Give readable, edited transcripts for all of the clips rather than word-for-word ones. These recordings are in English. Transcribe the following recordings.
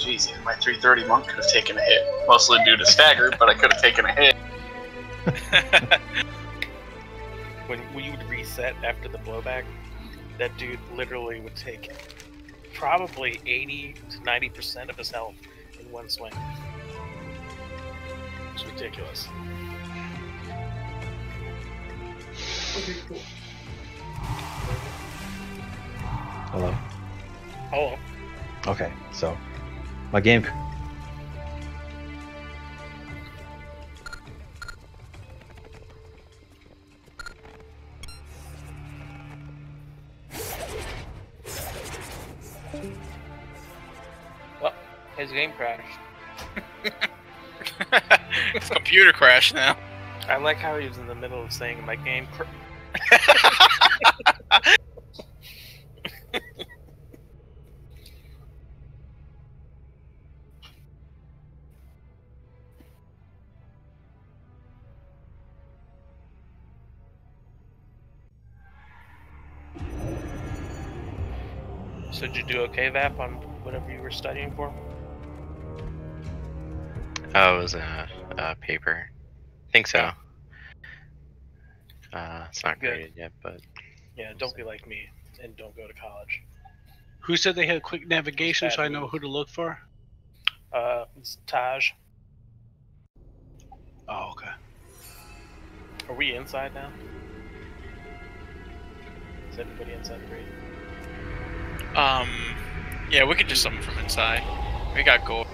Jeez, even my 330 monk could have taken a hit. Mostly due to stagger, but I could have taken a hit. When you would reset after the blowback, that dude literally would take probably 80 to 90% of his health in one swing. It's ridiculous. Okay, cool. Hello? Hello. Okay, so my game. Well, his game crashed. His computer crashed now. I like how he was in the middle of saying my game So did you do okay, Vap, on whatever you were studying for? Oh, it was a paper. I think so. It's not Good. graded yet, but Yeah, don't be like me and don't go to college. Who said they had quick navigation so I know who to look for? It's Taj. Oh, okay. Are we inside now? Is everybody inside the raid? Yeah, we could just summon from inside. We got gold.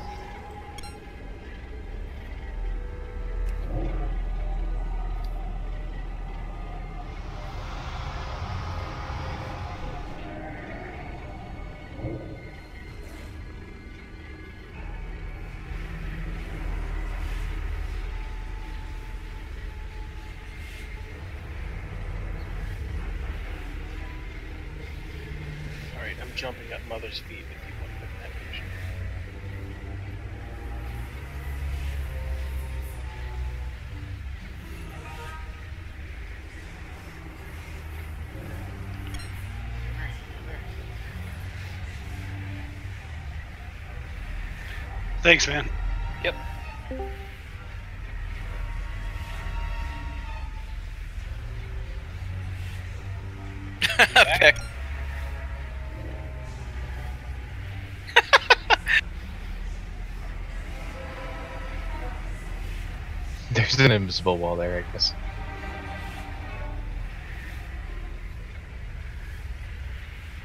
Alright, I'm jumping up Mother's feet if you want to put navigation. Thanks, man. Yep. Peck. There's an invisible wall there, I guess.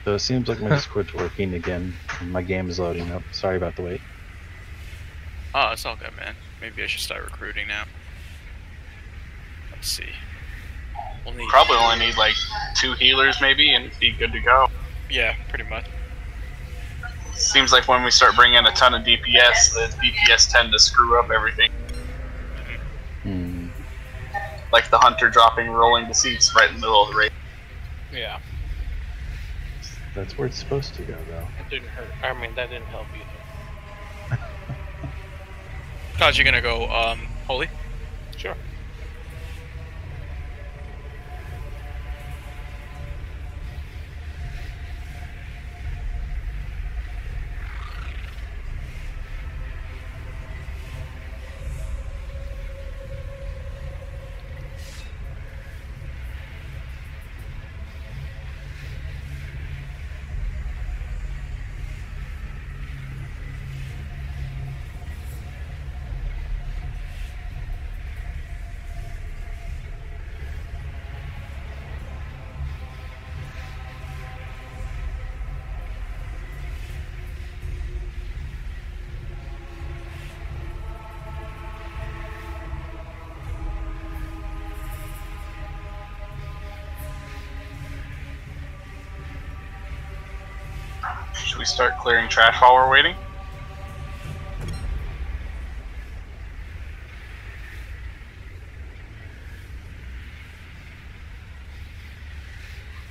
So it seems like my Discord's working again, and my game is loading up. Sorry about the wait. Oh, it's all good, man. Maybe I should start recruiting now. Let's see. We'll need Probably only need like 2 healers maybe and be good to go. Yeah, pretty much. Seems like when we start bringing in a ton of DPS, the DPS tend to screw up everything. Hmm. Like the hunter dropping rolling deceits right in the middle of the raid. Yeah, That's where it's supposed to go, though. it didn't hurt. I mean, that didn't help either. Thought you're gonna go, holy? Sure. Should we start clearing trash while we're waiting?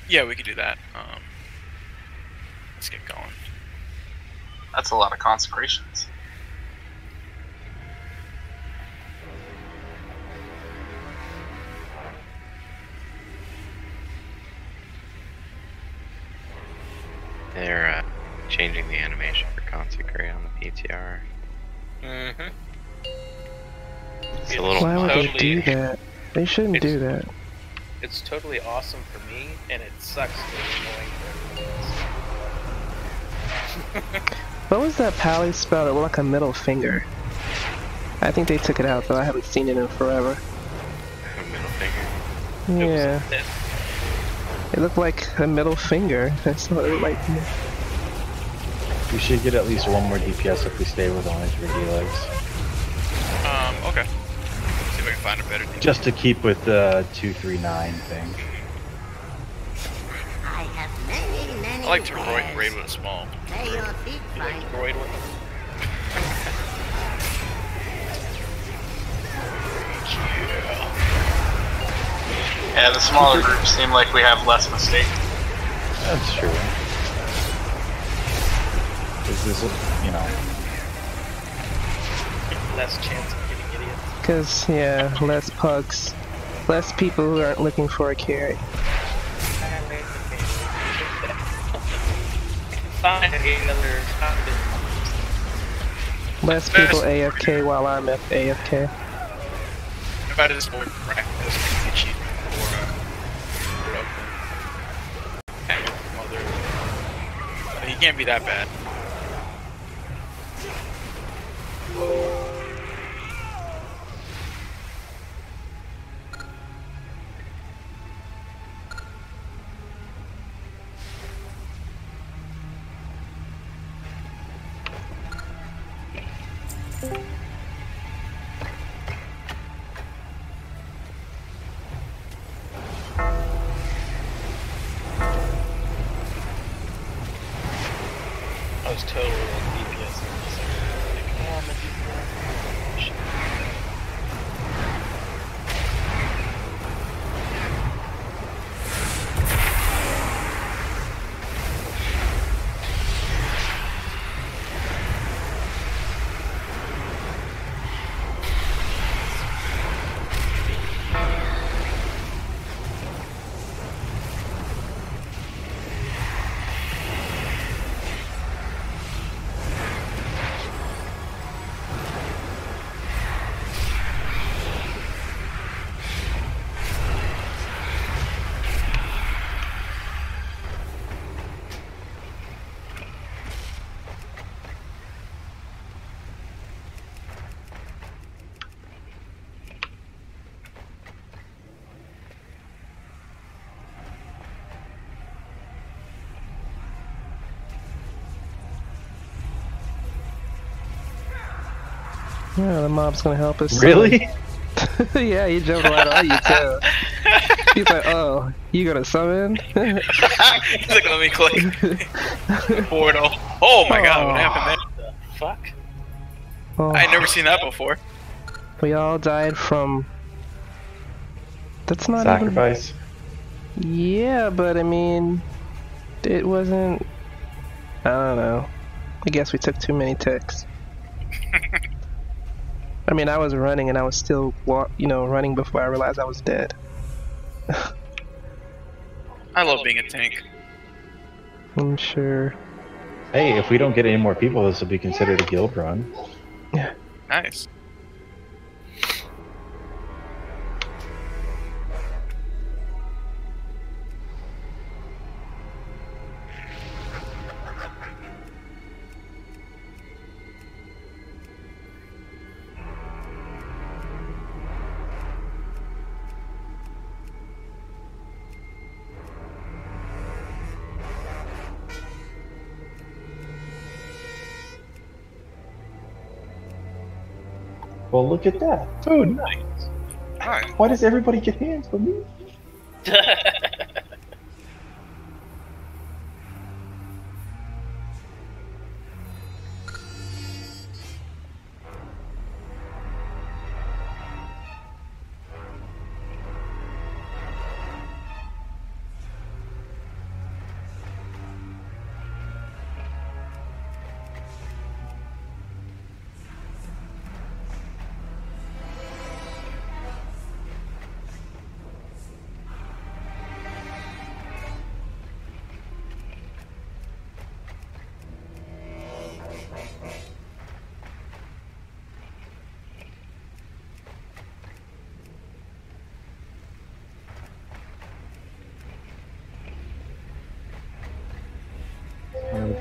Yeah, we could do that. Let's get going. That's a lot of consecrations. they're changing the animation for Consecrate on the PTR. Mm-hmm. It's a little Why would much. they do that? They shouldn't do that. It's totally awesome for me, and it sucks to be annoying for everyone else. What was that pally spell that looked like a middle finger? I think they took it out though. I haven't seen it in forever. A middle finger. Yeah. It looked like a middle finger. That's what it looked like to me. We should get at least one more DPS if we stay with only 3D legs. Okay. See if I can find a better thing. Just to keep with the 239 thing. I have many, many I like to wares. raid with a small. May your feet You like find droid with them? Yeah, the smaller groups seem like we have less mistakes. That's true. Is this, you know, Less chance of getting idiots. Cause yeah, less pugs, less people who aren't looking for a carry. Find another topic. Less people AFK while I'm AFK. If I just more practice, get cheap for he can't be that bad. I was totally on DPS. Oh, I'm a DPS. Shit. Yeah, the mob's gonna help us. really? Yeah, he jumped right on you too. He's like, oh, you gonna summon? He's like, let me click. Portal. Oh my god, what happened there? The fuck? Oh, I had never seen that before. we all died from. That's not Sacrifice? even. Yeah, but I mean, it wasn't. I don't know. I guess we took too many ticks. I mean, I was running and I was still, running before I realized I was dead. I love being a tank. I'm sure. Hey, if we don't get any more people, this will be considered a guild run. Nice. Well, look at that. Oh, nice. Alright. Why does everybody get hands for me?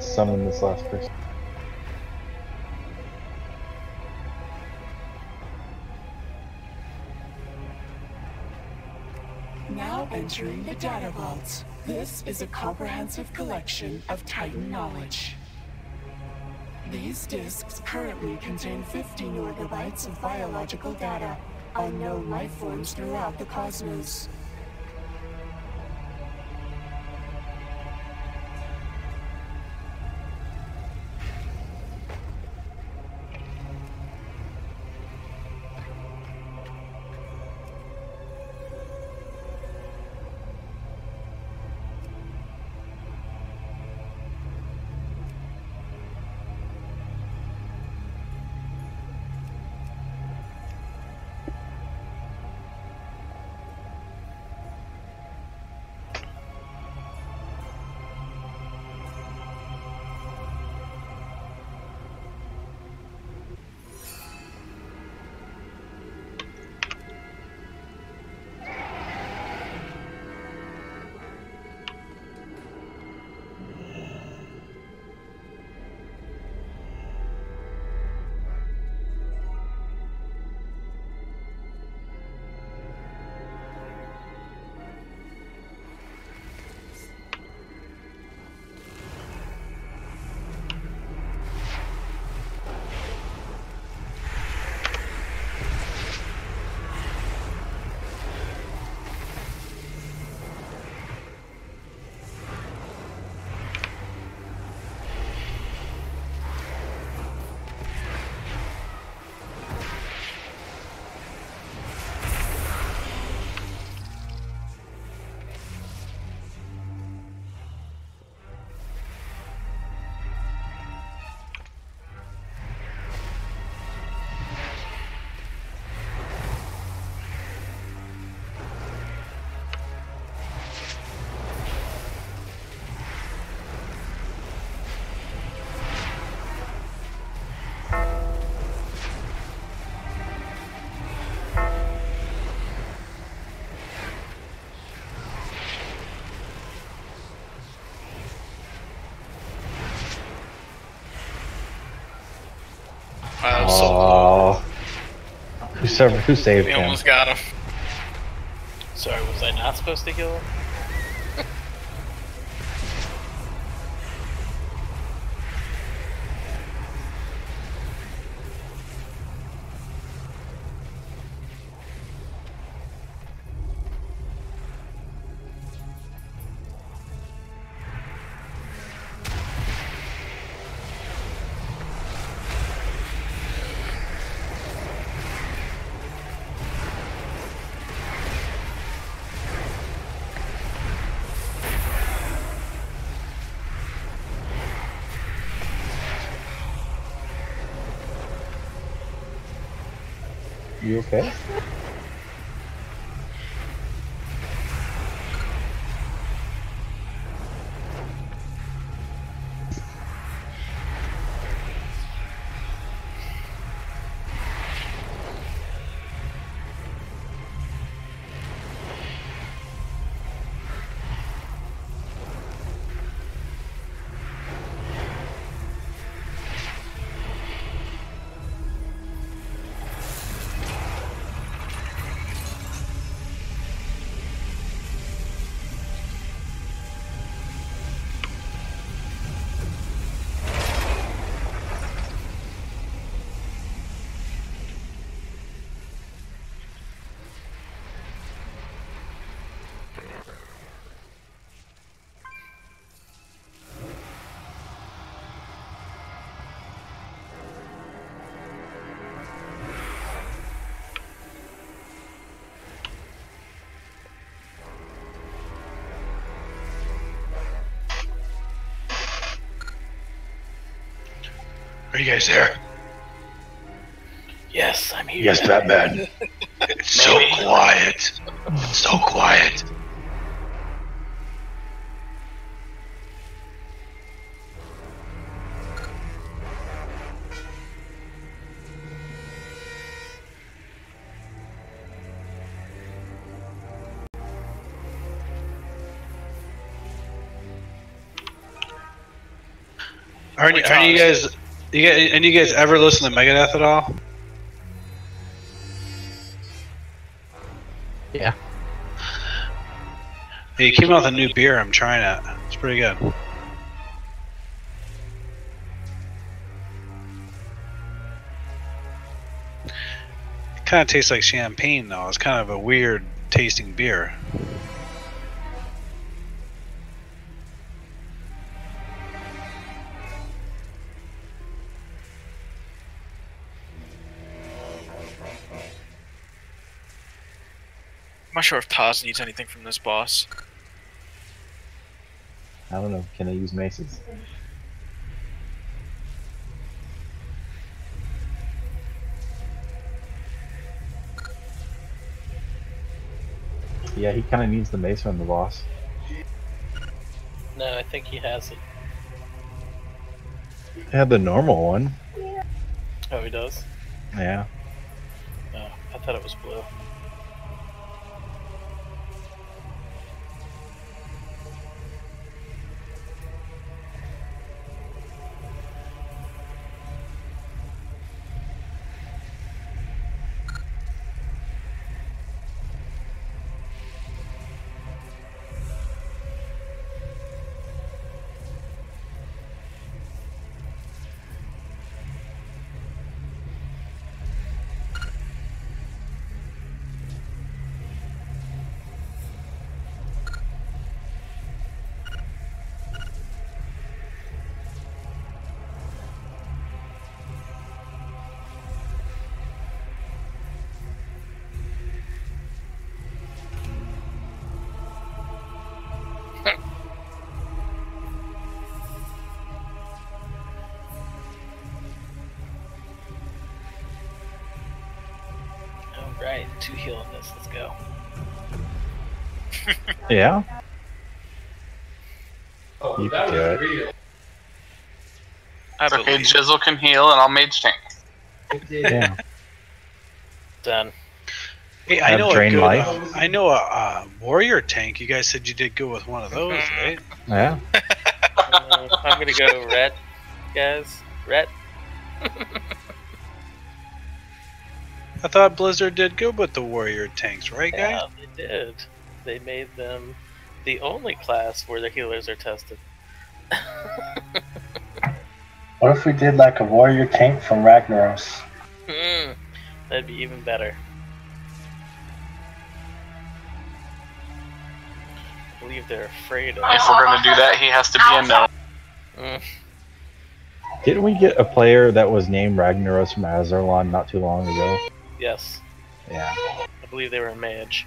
summon this last person. Now entering the data vault. This is a comprehensive collection of Titan knowledge. These disks currently contain 15 orgabytes of biological data on known life forms throughout the cosmos. Oh, who saved We him? almost got him. Sorry, was I not supposed to heal him? You okay? Are you guys there? Yes, I'm here. Yes, Batman. It's so quiet. It's so quiet. Aren't you guys? And you guys ever listen to Megadeth at all? Yeah. He came out with a new beer. I'm trying it. It's pretty good. It kind of tastes like champagne, though. It's kind of a weird tasting beer. I'm not sure if Taz needs anything from this boss. I don't know. Can I use maces? Yeah, he kind of needs the mace from the boss. No, I think he has it. I had the normal one. Oh, he does? Yeah. No, I thought it was blue. Alright, 2 healing this, let's go. Yeah? Oh, You that can was do it. real. It's okay, Jizzle can heal and I'll mage tank. Yeah. Done. Hey, I Have know a drain good. life. I know a warrior tank. You guys said you did go with one of those, right? Yeah. I'm gonna go red, guys. Red. I thought Blizzard did good with the warrior tanks, right, guys? Yeah, they did. They made them the only class where the healers are tested. What if we did like a warrior tank from Ragnaros? That'd be even better. I believe they're afraid of If we're gonna do that, he has to be a no. Didn't we get a player that was named Ragnaros from Azerlon not too long ago? Yes. Yeah. I believe they were a mage.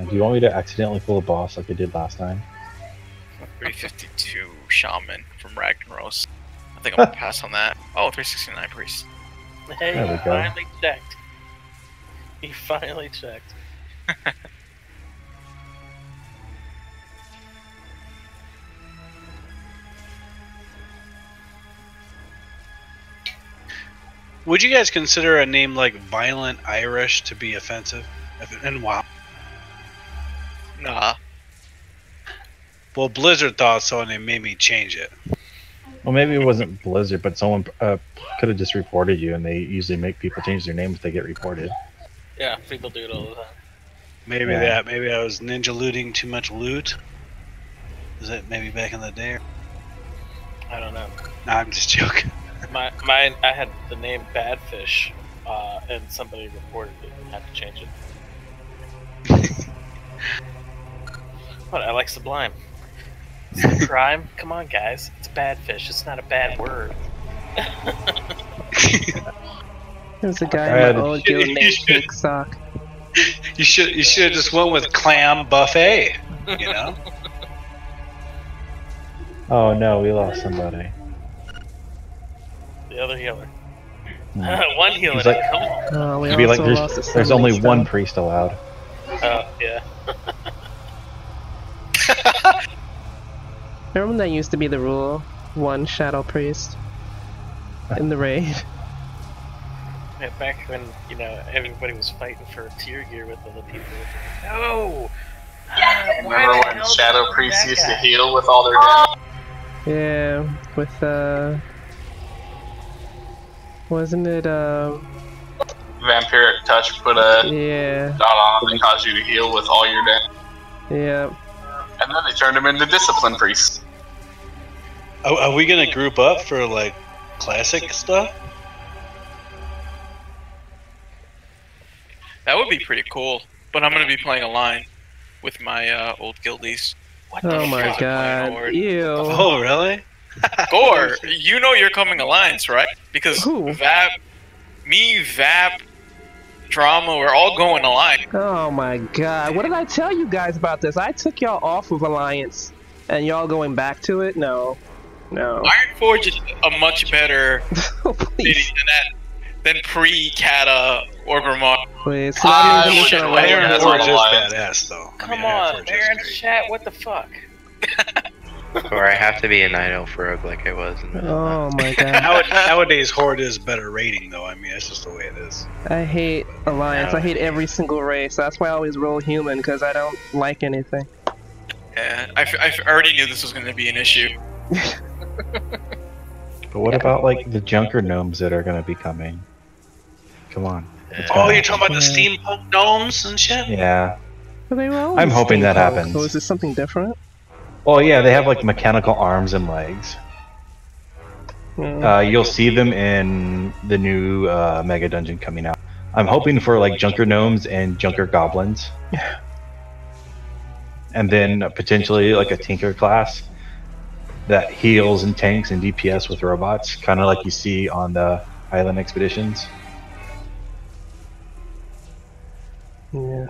Do you want me to accidentally pull a boss like I did last time? 352 Shaman from Ragnaros. I think I'm gonna pass on that. Oh, 369 Priest. Hey, There we you go. finally checked. You finally checked. Would you guys consider a name like Violent Irish to be offensive? And WoW? Nah. Well, Blizzard thought so, and they made me change it. Well, maybe it wasn't Blizzard, but someone could have just reported you, and they usually make people change their name if they get reported. Yeah, people do it all the time. Maybe Yeah. that. Maybe I was ninja looting too much loot. Is it maybe back in the day? I don't know. Nah, I'm just joking. Mine, I had the name Badfish, and somebody reported it and had to change it. What? I like Sublime. Is it a crime? Come on, guys. It's Badfish. It's not a bad word. There's a guy Brad. in my old guild named Cake Sock. You should have just went with Clam Buffet. You know. Oh no, we lost somebody. The other healer. Hmm. One healer. He's like- Come on. Oh, we It'd be like also lost there's a only summoning one spell. priest allowed. Oh, yeah. Remember when that used to be the rule? One shadow priest in the raid. back when, you know, everybody was fighting for tier gear with other people. No! Remember when Shadow Priests used to heal with all their damage? Yeah, with wasn't it Vampiric Touch put a yeah. dot on that caused you to heal with all your damage. Yeah. And then they turned him into Discipline Priests. Are we gonna group up for like classic stuff? That would be pretty cool. But I'm gonna be playing a line with my old guildies. What Oh the my fuck? god. Ew. Oh really? Gore, you know you're coming alliance, right? Because Who? Vap, Drama, we're all going alliance. Oh my god. What did I tell you guys about this? I took y'all off of Alliance and y'all going back to it? No. No. Ironforge is a much better Oh, please. city than pre-Kata or Vermont. Please. So that means would I'm like gonna that. Ironforge is Alliance. badass though. Come on, Baron's chat, what the fuck? Or I have to be a Night Elf rogue like I was. Oh my god. Nowadays, Horde is better rating though. I mean, that's just the way it is. I hate Alliance. I hate every single race. That's why I always roll human, because I don't like anything. Yeah, I already knew this was going to be an issue. But what about like the Junker gnomes that are going to be coming? Come on. Oh, you're talking about the steampunk gnomes and shit? Yeah. But they were always I'm hoping that steampunk, happens. So is this something different? Well, yeah, they have like mechanical arms and legs. You'll see them in the new Mega Dungeon coming out. I'm hoping for like Junker Gnomes and Junker Goblins. And then potentially like a Tinker class that heals and tanks and DPS with robots, kind of like you see on the Island Expeditions. Yeah.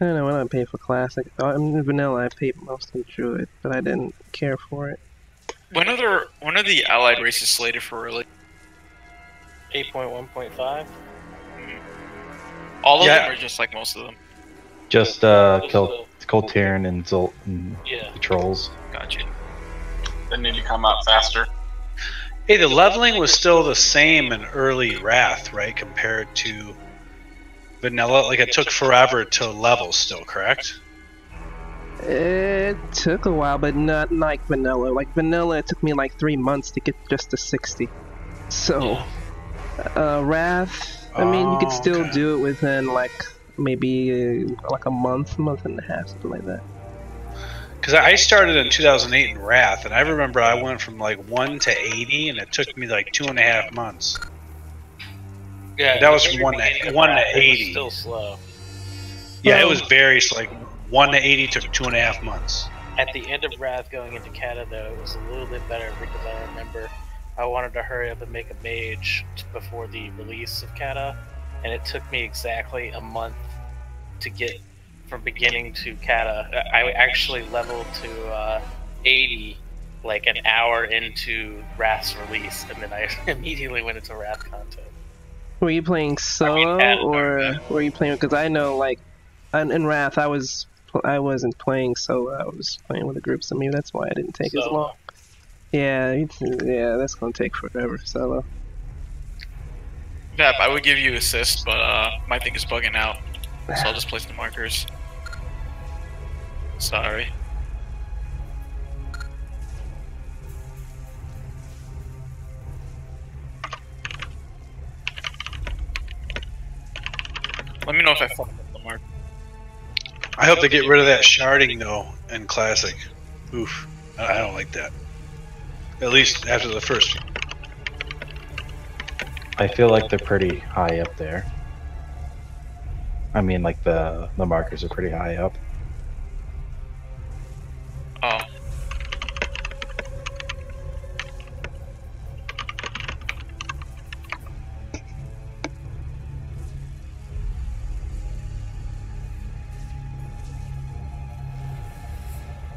I don't know when I paid for Classic. In Vanilla, I paid mostly Druid, but I didn't care for it. When are the allied races slated for release? 8.1.5? All of them, or just like most of them? Just Coltern and Zolt and the Trolls. Gotcha. They need to come out faster. Hey, the leveling was still the same in early Wrath, right? Compared to Vanilla, like it took forever to level still, correct? It took a while, but not like Vanilla. Like Vanilla, it took me like 3 months to get just to 60. So, Wrath, I mean, you could still do it within like maybe like a month and a half, something like that. Because I started in 2008 in Wrath, and I remember I went from like 1 to 80, and it took me like 2.5 months. Yeah, that was from 1 to 80. It was still slow. Yeah, it was very like 1 to 80 took 2.5 months. At the end of Wrath going into Kata, though, it was a little bit better because I remember I wanted to hurry up and make a mage before the release of Kata, and it took me exactly a month to get from beginning to Kata. I actually leveled to 80 like an hour into Wrath's release, and then I immediately went into Wrath content. Were you playing solo or were you playing? Because I know, like, in Wrath, I wasn't playing solo. I was playing with a group, so maybe that's why I didn't take as long. Yeah, yeah, that's gonna take forever solo. Vap, I would give you assist, but my thing is bugging out, so I'll just place the markers. Sorry. Let me know if I fuck up the mark. I hope they get rid of that sharding though in Classic. Oof, I don't like that. At least after the first one. I feel like they're pretty high up there. I mean, like the markers are pretty high up. Oh.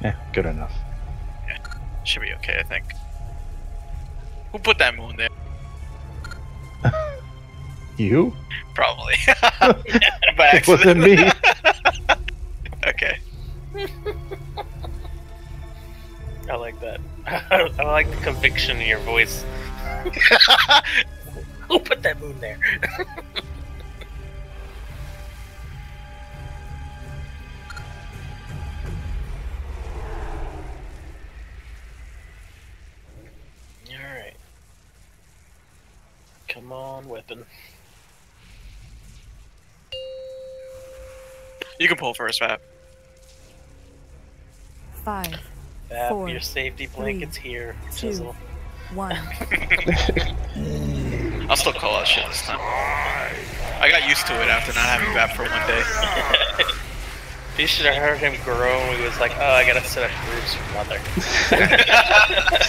Yeah, good enough. Yeah, should be okay, I think. Who put that moon there? You? Probably. It wasn't me. Okay. I like that. I like the conviction in your voice. Who put that moon there? Alright. Come on, weapon. You can pull first, Fab. 5, Fab, 4, your safety blanket's here. 2, Chisel. 1. I'll still call out shit this time. I got used to it after not having Fab for 1 day. You should have heard him groan when he was like, "Oh, I gotta set up groups for mother." He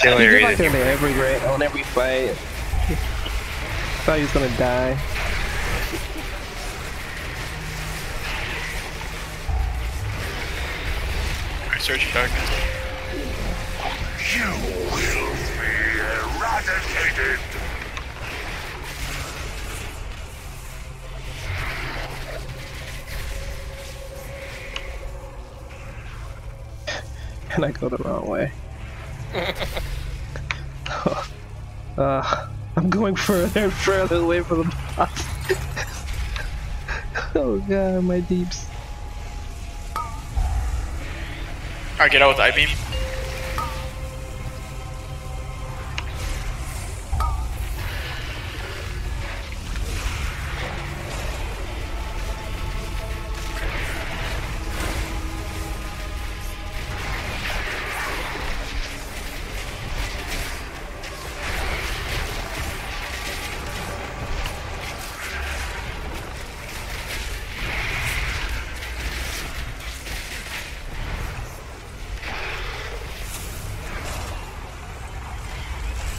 did like that on every fight. Thought he was gonna die. Alright, Surge Darkness. You will be eradicated. And I go the wrong way. I'm going further and further away from the boss. Oh god, my deeps. Alright, get out with the I-beam.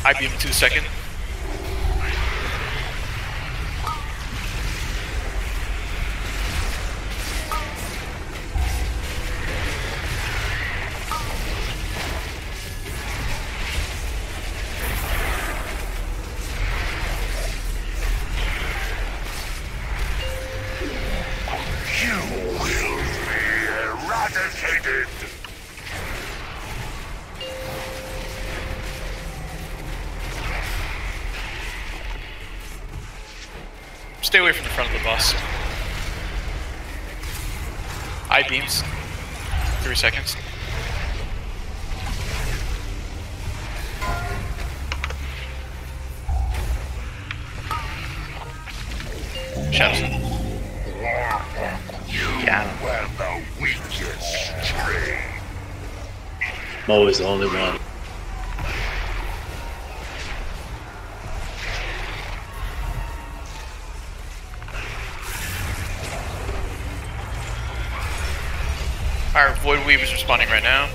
I-beam 2 seconds. You will be eradicated. Stay away from the front of the bus. I-beams. 3 seconds. Shadows. Yeah. Were the weakest trade. Mo is the only one. Our Void Weave is responding right now.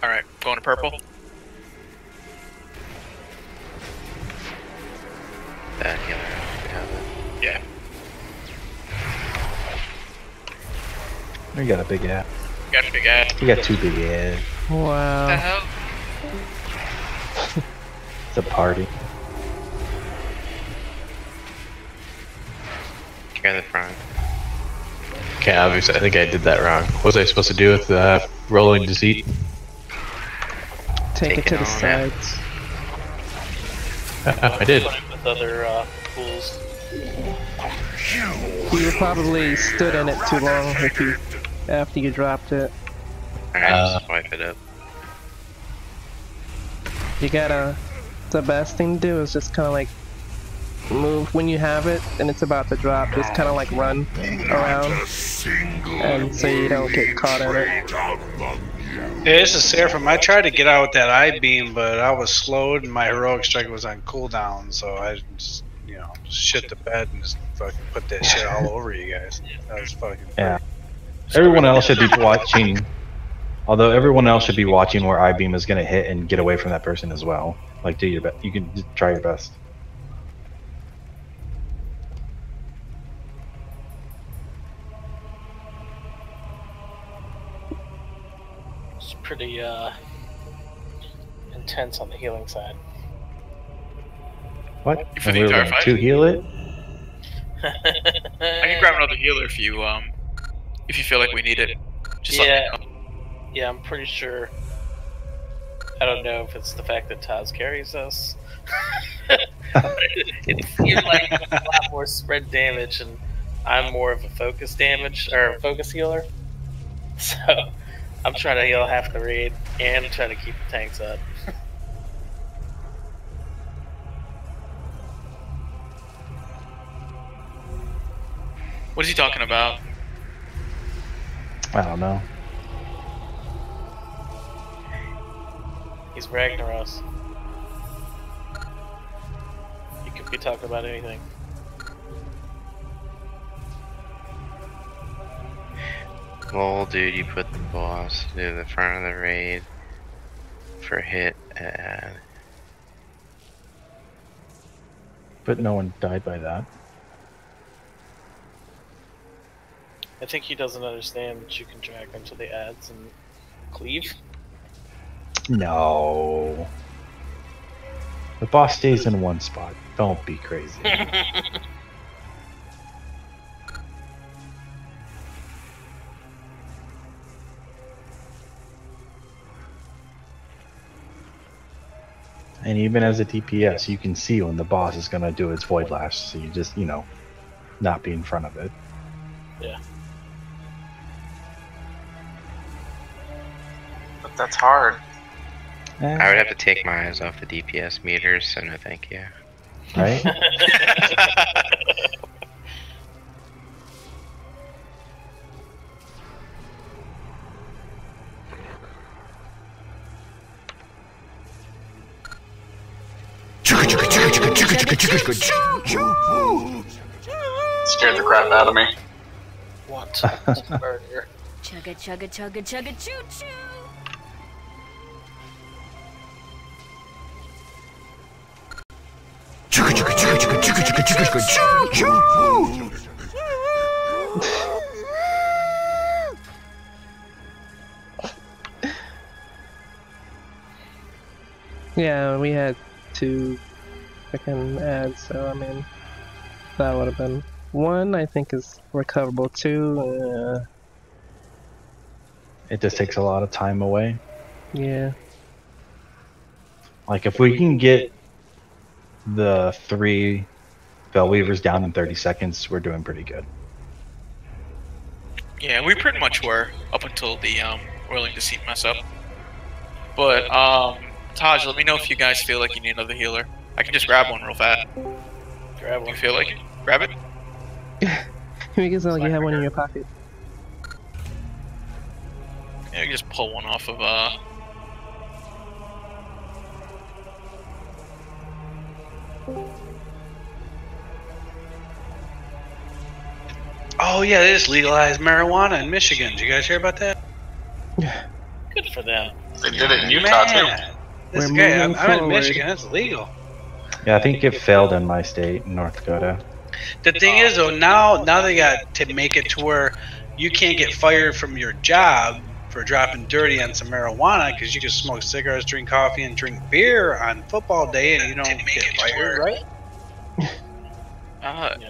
Alright, going to purple. That healer, we have it. Yeah. You got a big ass. Got a big ass. You got 2 big ass. Wow. What the hell? It's a party. Carry the front. Okay, obviously, I think I did that wrong. What was I supposed to do with rolling deceit? Take it to the on, sides. I did. With other pools. You probably stood in it too long if you, after you dropped it. Alright, just wipe it up. You gotta, the best thing to do is just kind of like move when you have it and it's about to drop, just kind of like run around and so you don't get caught in it. Yeah, this is Seraphim. I tried to get out with that I-beam, but I was slowed and my heroic strike was on cooldown, so I just, you know, just shit the bed and just fucking put that shit all over you guys. That was fucking Yeah. Everyone else should be watching. Although everyone else should be watching where I-beam is going to hit and get away from that person as well. Like, do your best. You can try your best. It's pretty intense on the healing side. What? For And the we were entire going fight? to heal it? I can grab another healer if you feel like we need it. Just let me know. Yeah, I'm pretty sure. I don't know if it's the fact that Taz carries us. It seems like a lot more spread damage, and I'm more of a focus damage or focus healer. So I'm trying to heal half the raid and trying to keep the tanks up. What is he talking about? I don't know. He's Ragnaros. He could be talking about anything. Lol, dude, you put the boss near the front of the raid for hit and... But no one died by that. I think he doesn't understand that you can drag them to the ads and cleave. No. The boss stays in one spot. Don't be crazy. And even as a DPS, you can see when the boss is going to do its Void Lash, so you just, you know, not be in front of it. Yeah. But that's hard. I would have to take my eyes off the DPS meters, so no thank you. Right? Scared the crap out of me. What? Burger. Chugga chugga chugga chugga choo choo. Yeah, we had 2 freaking ads, so I mean, that would have been 1. I think is recoverable. 2. It just takes a lot of time away. Yeah. Like if we can get the 3 Bellweavers down in 30 seconds, we're doing pretty good. Yeah, we pretty much were up until the Whirling Deceit mess up. But Taj, let me know if you guys feel like you need another healer. I can just grab one real fast. Grab one. You feel like it? Grab it? Make it sound like you have one in your pocket. Yeah, you can just pull one off of Oh yeah, they just legalized marijuana in Michigan. Did you guys hear about that? Good for them. They did it in Utah too. This We're guy, moving I'm in forward. Michigan. That's legal. Yeah, I think it failed in my state, North Dakota. The thing is, though, now they got to make it to where you can't get fired from your job for dropping dirty on some marijuana because you can smoke cigarettes, drink coffee, and drink beer on football day, and you don't get fired, right?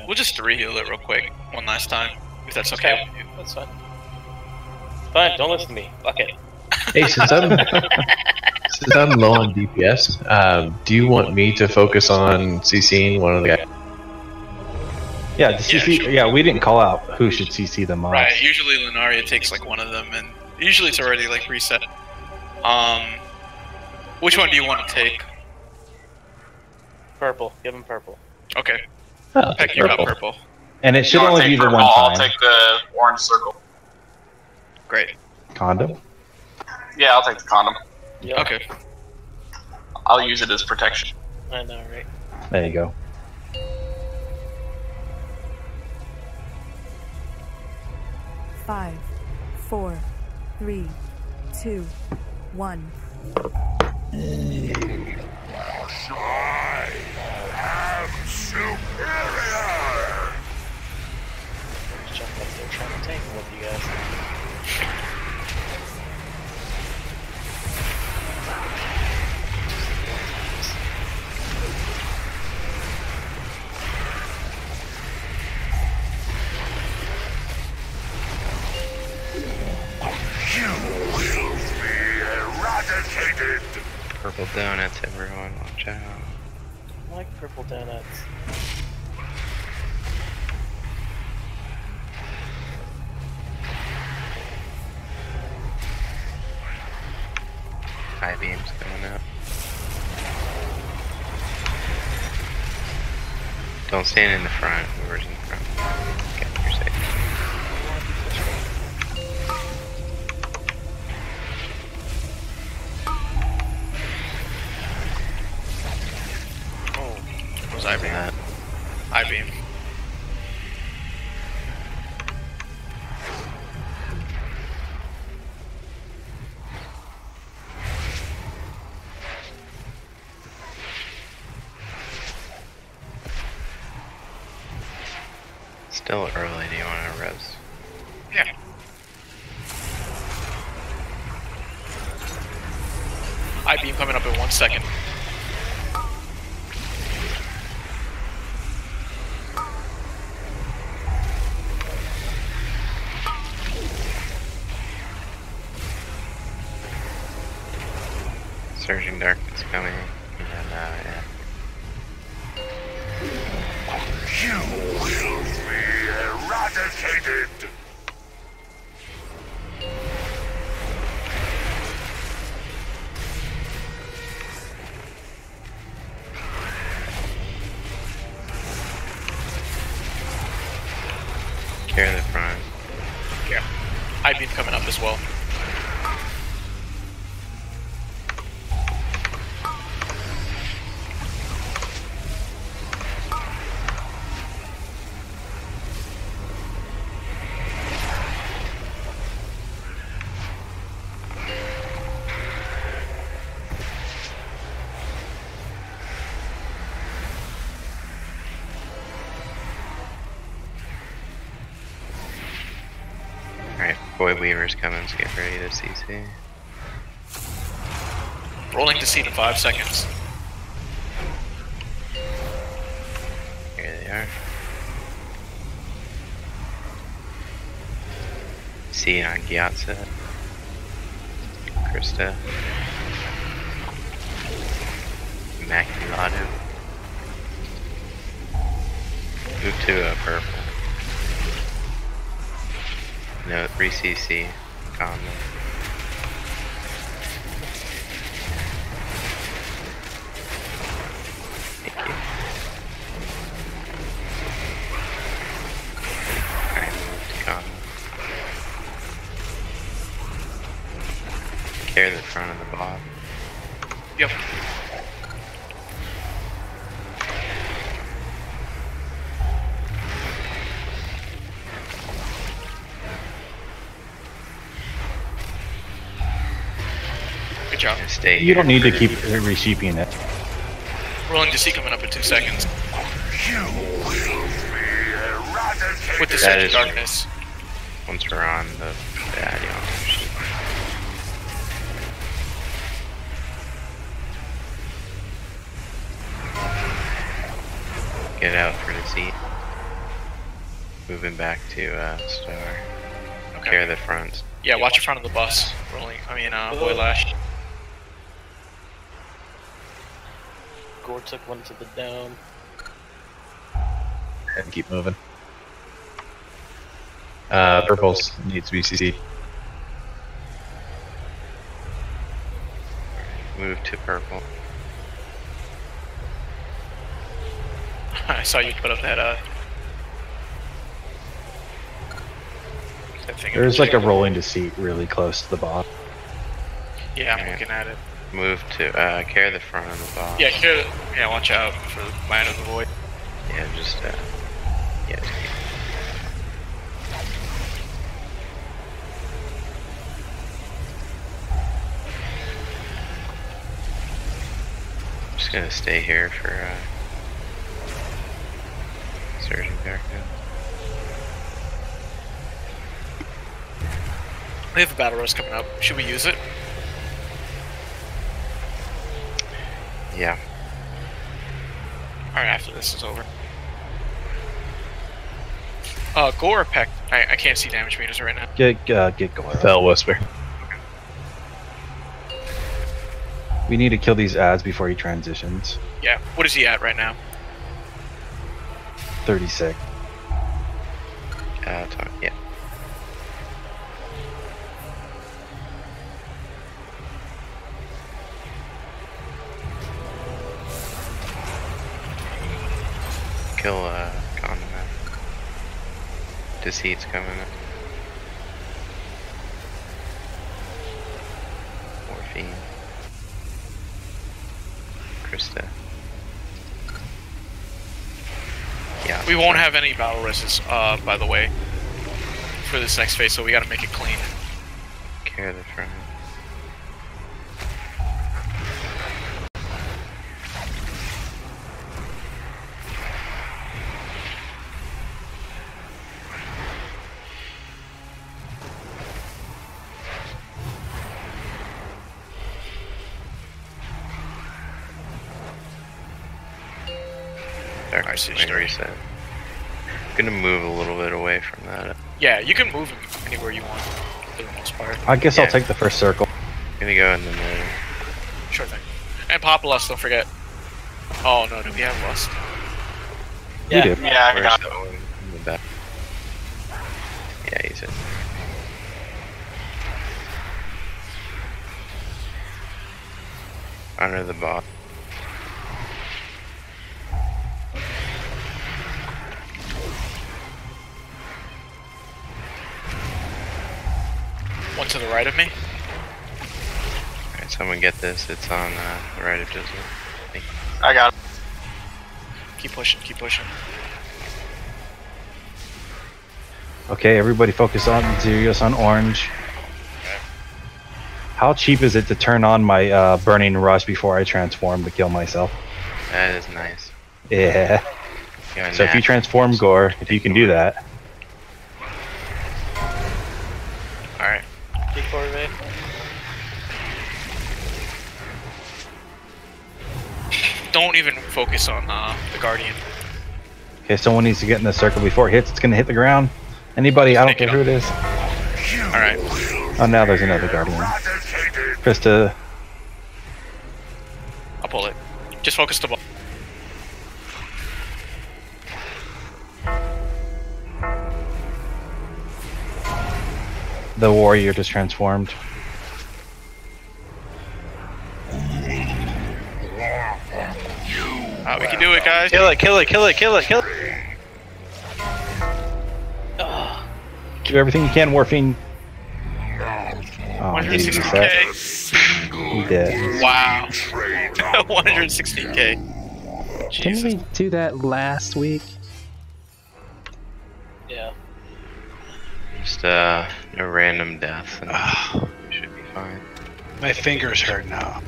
We'll just 3-heal it real quick, one last time, if that's okay. That's fine. Fine, don't listen to me. Fuck it. Hey, since I'm low on DPS, do you want me to focus on CCing one of the guys? Yeah, the CC, sure. yeah, we didn't call out who should CC the most. Right, usually Lunaria takes like one of them, and usually it's already like reset. Which one do you want to take? Purple. Give him purple. Okay. Oh, Heck, you got purple. And it should You wanna only take be the purple, one I'll time. take the orange circle. Great. Condom? Yeah, I'll take the condom. Yep. Okay. I'll use it as protection. I know, right? There you go. Five, 4, 3, 2, 1. Jump up there trying to tank with you guys. will be eradicated. Purple donuts, everyone, watch out. I like purple donuts. High beams coming up. Don't stand in the front. Whoever's in the front. Okay, you're safe. Oh, what was I beam? I beam. Still early. Do you want to res? Yeah. I beam coming up in 1 second. Surging darkness coming. And yeah. You will be eradicated. Carry the front. Yeah. I beam coming up as well. Alright, Boy Weaver's coming, so get ready to CC. Rolling to seat in 5 seconds. Here they are. See on Gyatso. Krista. Immaculado. Move to a purple. No, 3cc. Combo. Thank you. Alright, move to combo. Carry the front of the bob. Yep. Good job. Stay You here. don't need to keep resheeping it. Rolling to seat coming up in 2 seconds. You will be eradicated. With the That surge is- darkness. Once we're on the bad yawn. Get out for the seat. Moving back to Star. Okay. Carry the front. Yeah, watch in front of the bus. Rolling, Boy Lash. Gore took one to the dome. And keep moving. Purples needs to be CC. Move to purple. I saw you put up that thing. There's like a rolling to seat really close to the boss. Yeah, I'm looking at it. Move to carry the front of the boss. Yeah, yeah, watch out for the Land of the Void. Yeah, just yeah. Just gonna stay here for Surging Darkness. We have a battle rose coming up. Should we use it? Yeah. Alright, after this is over. Gore or Peck? I can't see damage meters right now. Get Gore. Fell Whisper. We need to kill these ads before he transitions. Yeah. What is he at right now? 36. Yeah. Kill Condiment. Deceit's coming up. Morphine. Krista. Yeah. We won't have any battle resist, by the way, for this next phase, so we gotta make it clean. Care of the front. Dark reset. I'm gonna move a little bit away from that. Yeah, you can move anywhere you want, for the most part. I guess I'll take the first circle. Gonna go in the middle. Sure thing. And pop lust, don't forget. Oh no, do we have lust? Yeah. You do. Yeah, I got Where's the one in the back? Yeah, he's in. Honor the boss. One to the right of me. Alright, someone get this. It's on the right of Jizzle. I got it. Keep pushing, keep pushing. Okay, everybody focus on Xerios on orange. How cheap is it to turn on my burning rush before I transform to kill myself? That is nice. Yeah. So if you transform Gore, if you can do that. Alright. Keep forward, mate. Don't even focus on the Guardian. Okay, someone needs to get in the circle before it hits. It's gonna hit the ground. Anybody, I don't care who it is. Alright. Oh, now there's another Guardian. Krista. I'll pull it. Just focus the ball. The warrior just transformed. We can do it, guys. Kill it, kill it, kill it, kill it, kill it. Do everything you can, Morphine. Oh, 160k. He did. Wow. 160k. Didn't we do that last week? Yeah. Just a random death, and we should be fine. My fingers hurt now.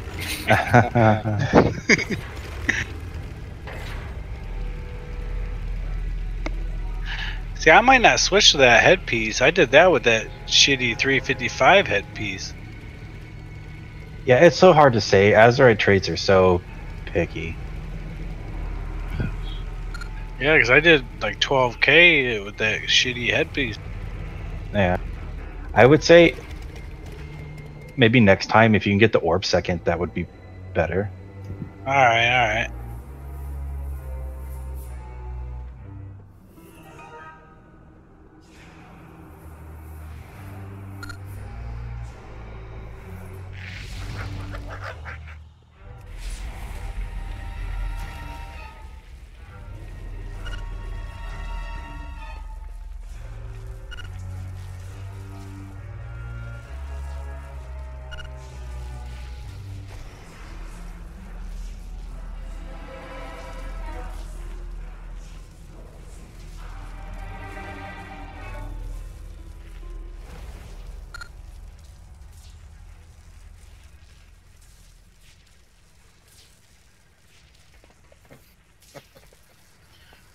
See, I might not switch to that headpiece. I did that with that shitty 355 headpiece. Yeah, it's so hard to say. Azurite traits are so picky. Yeah, because I did like 12k with that shitty headpiece. Yeah. I would say maybe next time if you can get the orb second, that would be better. Alright, alright.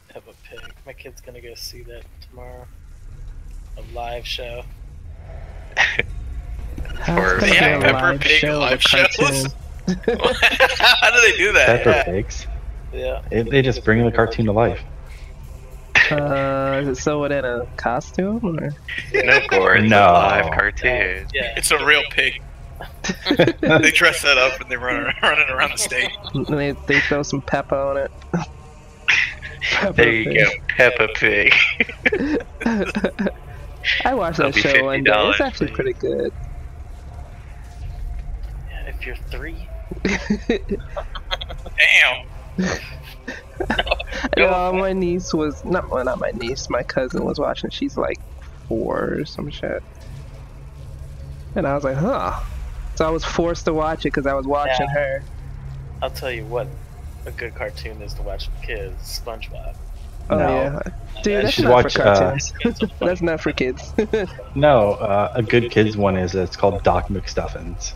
Peppa Pig. My kid's gonna go see that tomorrow. A live show. Yeah, Peppa Pig live shows. How do they do that? Pepper Pigs. Yeah. They just bring the cartoon to life. Is it someone in a costume or? No, Gore, it's No. a live cartoon. Yeah. It's a real pig. They dress that up and they running around the state. And they throw some pepper on it. There you go, Peppa Pig. I watched that show one day. It's actually pretty good. Yeah, if you're 3. Damn. My niece was not my niece. My cousin was watching. She's like 4 or some shit, and I was like, huh. So I was forced to watch it because I was watching her. I'll tell you what, a good cartoon is to watch with kids. SpongeBob. Oh yeah, dude, that's not watch, for cartoons. That's not for kids. No, a good kids one is it's called Doc McStuffins.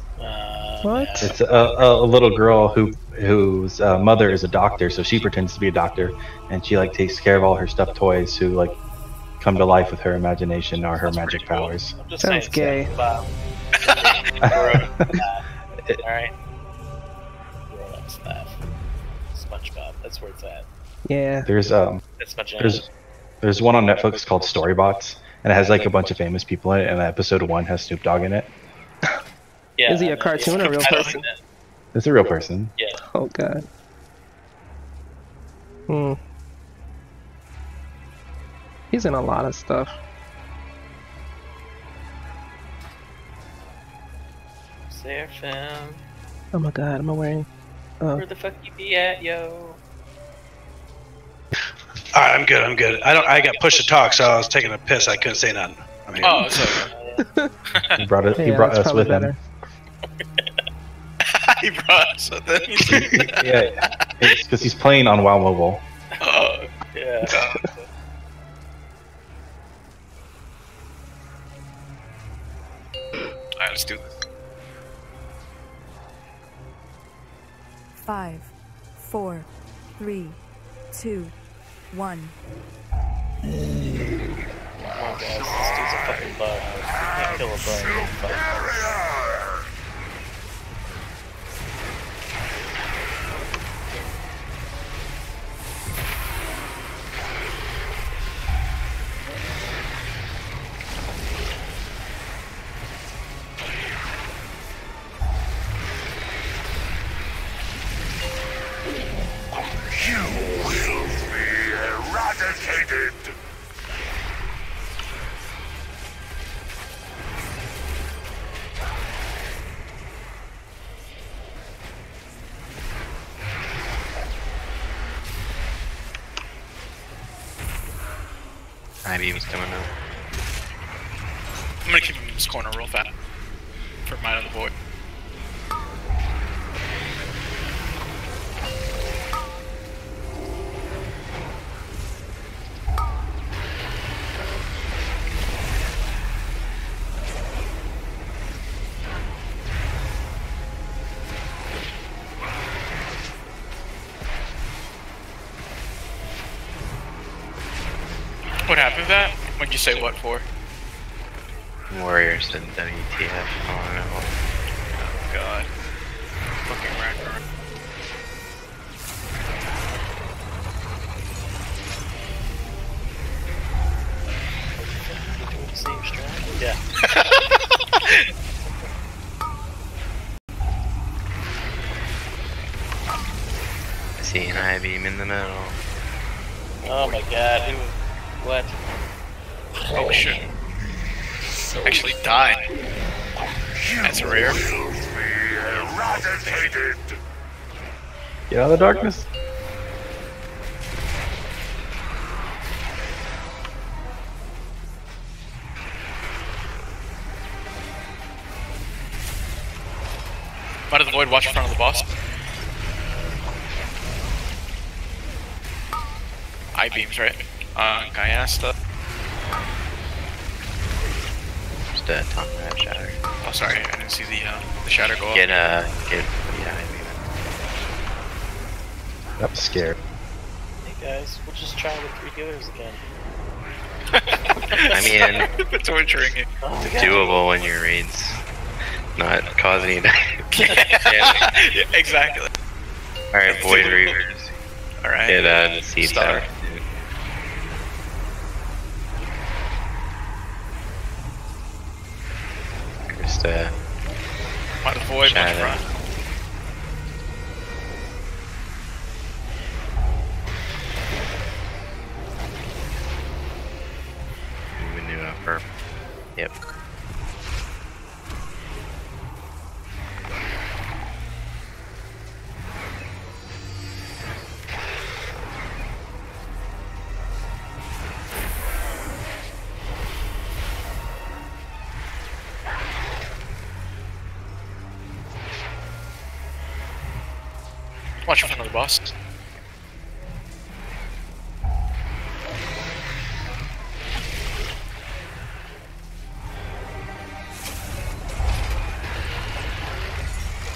What? It's a little girl whose mother is a doctor, so she pretends to be a doctor, and she like takes care of all her stuffed toys who like come to life with her imagination or her magic powers. I'm just Sounds saying, gay. Bob. Alright. Grown up stuff. SpongeBob, that's where it's at. Yeah. There's That's my jam. there's one on Netflix called Storybots, and it has like a bunch of famous people in it, and episode 1 has Snoop Dogg in it. Yeah, Is he a cartoon or a real person? It's a real person. Yeah. Oh god. He's in a lot of stuff. Seraphim, Oh my god, am I wearing? where the fuck you be at, yo? Alright, I'm good. I got pushed to talk, so I was taking a piss. I couldn't say nothing. I'm here. Oh, so He brought it. He Yeah, brought that's us probably with him. better. he brought us with him. Yeah, it's because he's playing on WoW Mobile. Oh, Yeah. Alright, let's do this. 5, 4, 3, 2, 1. Come on, guys. This dude's a fucking bug. You can't kill a bug. Fuck. You will be eradicated. I-beam's coming up. I'm gonna keep him in this corner real fast. For Might of the Void. What happened to that? What'd you say what for? Warriors and WTF. Oh no. Oh god. Fucking Ragnarok. Same strat? Yeah. I see an I-beam in the middle. Oh my god, who? What? Oh shit. Actually died. That's rare. Eradicated. Get out of the darkness. Might of the Void, watch in front of the boss. I-beams, right? Gaiasta. Just talk that shatter. Oh, sorry, I didn't see the shatter go up. Get yeah, I-beam. I'm scared. Hey guys, we'll just try with 3 healers again. I mean, It's torturing you. it's doable when your raid's not causing you to. Yeah, exactly. Alright, Void Reavers. Alright. Get the Seed Star. Tower. Just Might avoid much front. We knew upper. Yep. Watch in front of the boss.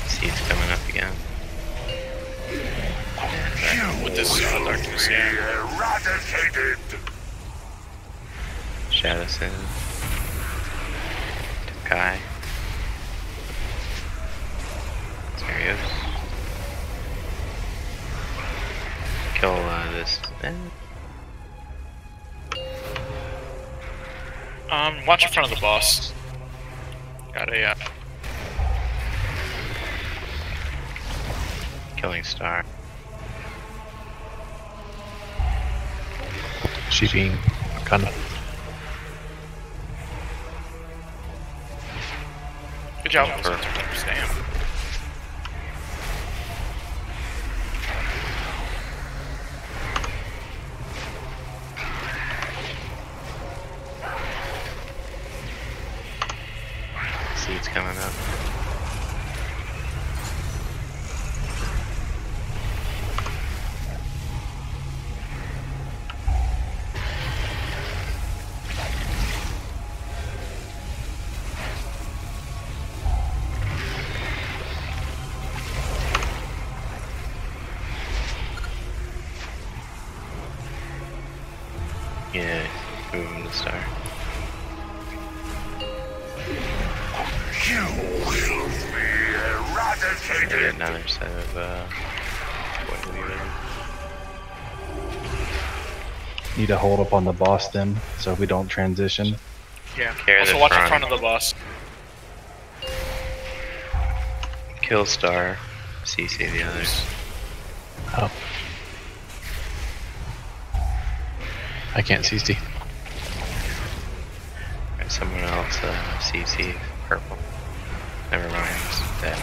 See, it's coming up again. With this darkness, yeah. Eradicated. Shadow Sin. Kai. Serious. Kill this. Watch in front of the boss. Got a Killing Star. Sheeping. Kind of. good job. Understand. Seeds coming up. Yeah, moving the star. You will be eradicated. Get another set of what do we really? Need to hold up on the boss then, so we don't transition. Yeah. Carry Also the watch in front. front of the boss. Kill Star. CC the others. Oh. I can't CC. Alright, someone else CC purple. Never mind, it's dead.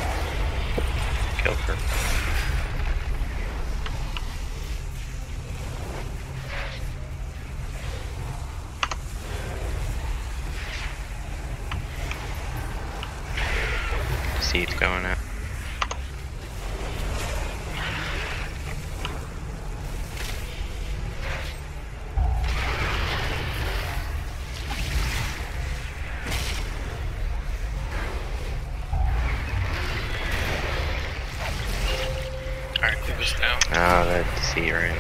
Kill purple. Seeds going out. Alright, keep this down. Oh, that seed right.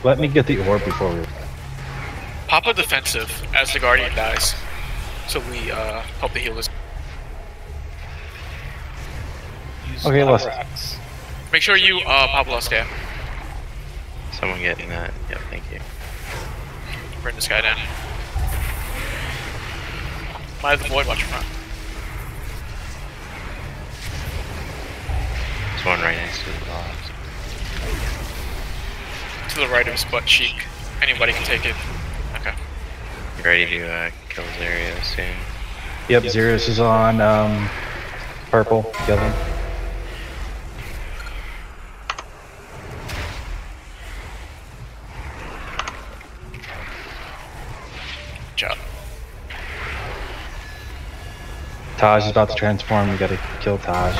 Let me get the orb before we. Pop a defensive as the Guardian dies. So we help the healers. Okay, let's. Make sure you pop lost down. Someone getting that. Yep, thank you. Bring this guy down. Might have the void watch in front. There's one right next to the boss. To the right of his butt cheek. Anybody can take it. Okay. You ready to kill Zario soon? Yep, Xerius is on purple, yellow. Good job. Taj is about to transform. We gotta kill Taj.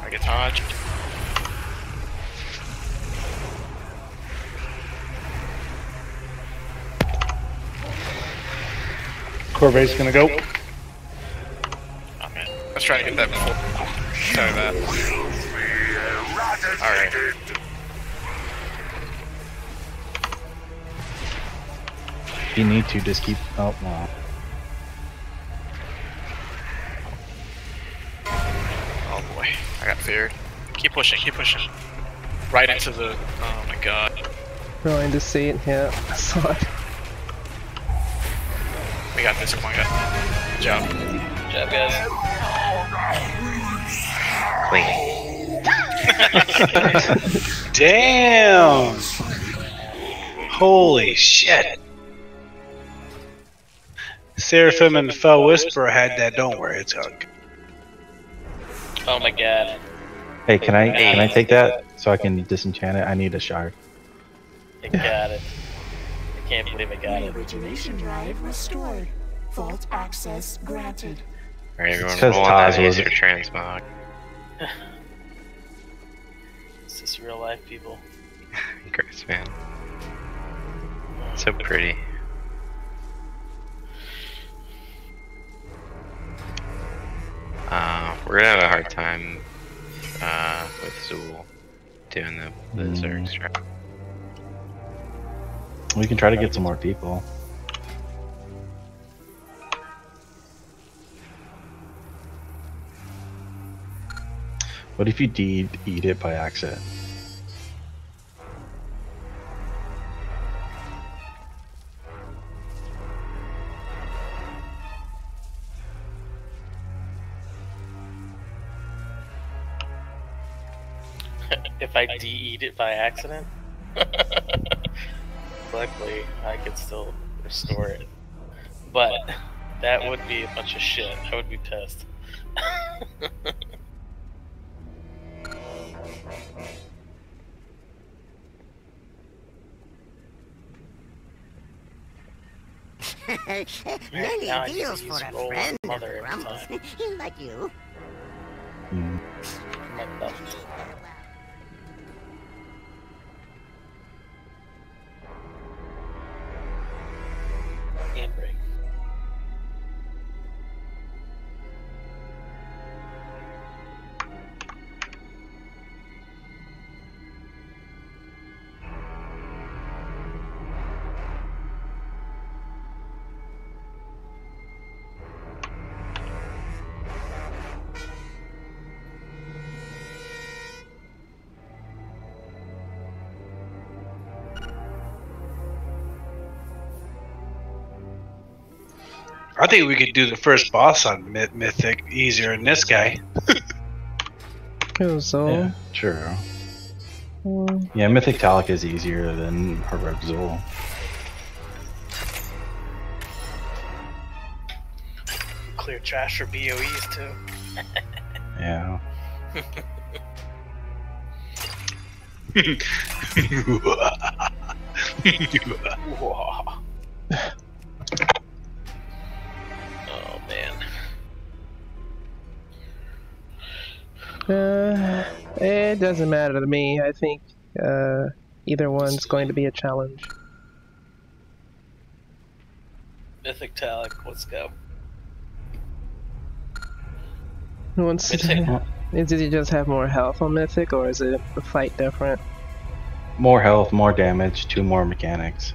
I get Taj. Corvette's gonna go. Oh man. Let's try to get that before. Sorry about that. Alright. If you need to, just keep. Oh no. Oh boy. I got feared. Keep pushing, keep pushing. Right into the. Oh my god. Rolling to see it. Yeah, I saw it. We got this one, guys. Good job. Good job, guys. Damn! Holy shit! Seraphim and Fell Whisperer had that. Don't worry, it's Hug. Oh my god. Hey, can I take that so I can disenchant it? I need a shard. I got it. I can't believe I got it. Origination drive restored. Vault access granted. Alright, everyone, Because roll Taz that was your transmog. Is this real life, people? Grace, man. So pretty. We're gonna have a hard time with Zool doing the Zerg strat. We can try to get some more people. What if you eat it by accident? If I de-eat it by accident? Luckily, I could still restore it. But that would be a bunch of shit. I would be pissed. Many Now I deals can for use a roll friend of mother every Grumbles, time. like you. My thumb. Handbrake. I think we could do the first boss on Mythic easier than this guy. So. Yeah, true. Yeah, Mythic Talic is easier than Heroic Zool. Clear trash for BOEs too. Yeah. Oh man. It doesn't matter to me. I think either one's going to be a challenge. Mythic Talic, let's go. Does it just have more health on Mythic, or is it the fight different? More health, more damage, 2 more mechanics.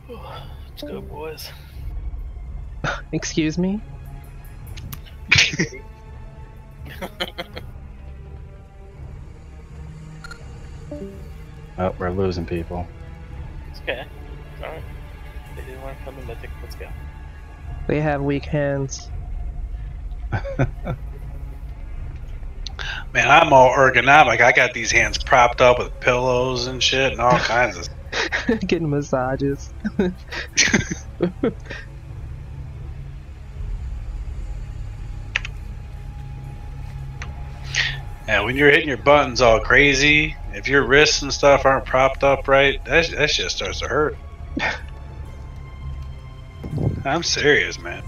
Let's go, boys. Excuse me? Oh, we're losing people. It's okay. It's alright. They didn't want to come to Mythic. Let's go. They have weak hands. Man, I'm all ergonomic. I got these hands propped up with pillows and shit and all kinds of. Getting massages. And when you're hitting your buttons all crazy, if your wrists and stuff aren't propped up right, that shit starts to hurt. I'm serious, man.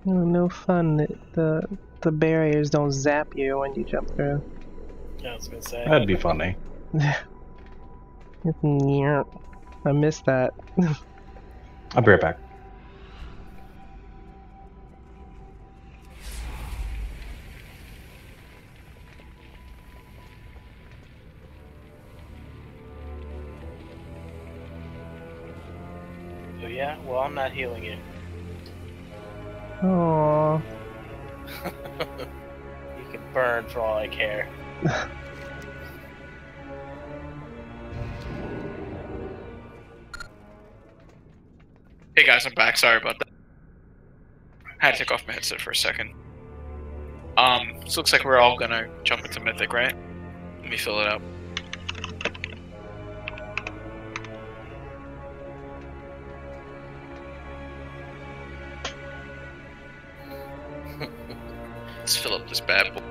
No fun. The barriers don't zap you when you jump through. Yeah, I was gonna say. That'd be funny. I missed that. I'll be right back. Well, I'm not healing you. Aww. You can burn for all I care. Hey guys, I'm back. Sorry about that. I had to take off my headset for a second. This looks like we're all gonna jump into Mythic, right? Let me fill it up. Let's fill up this bad boy.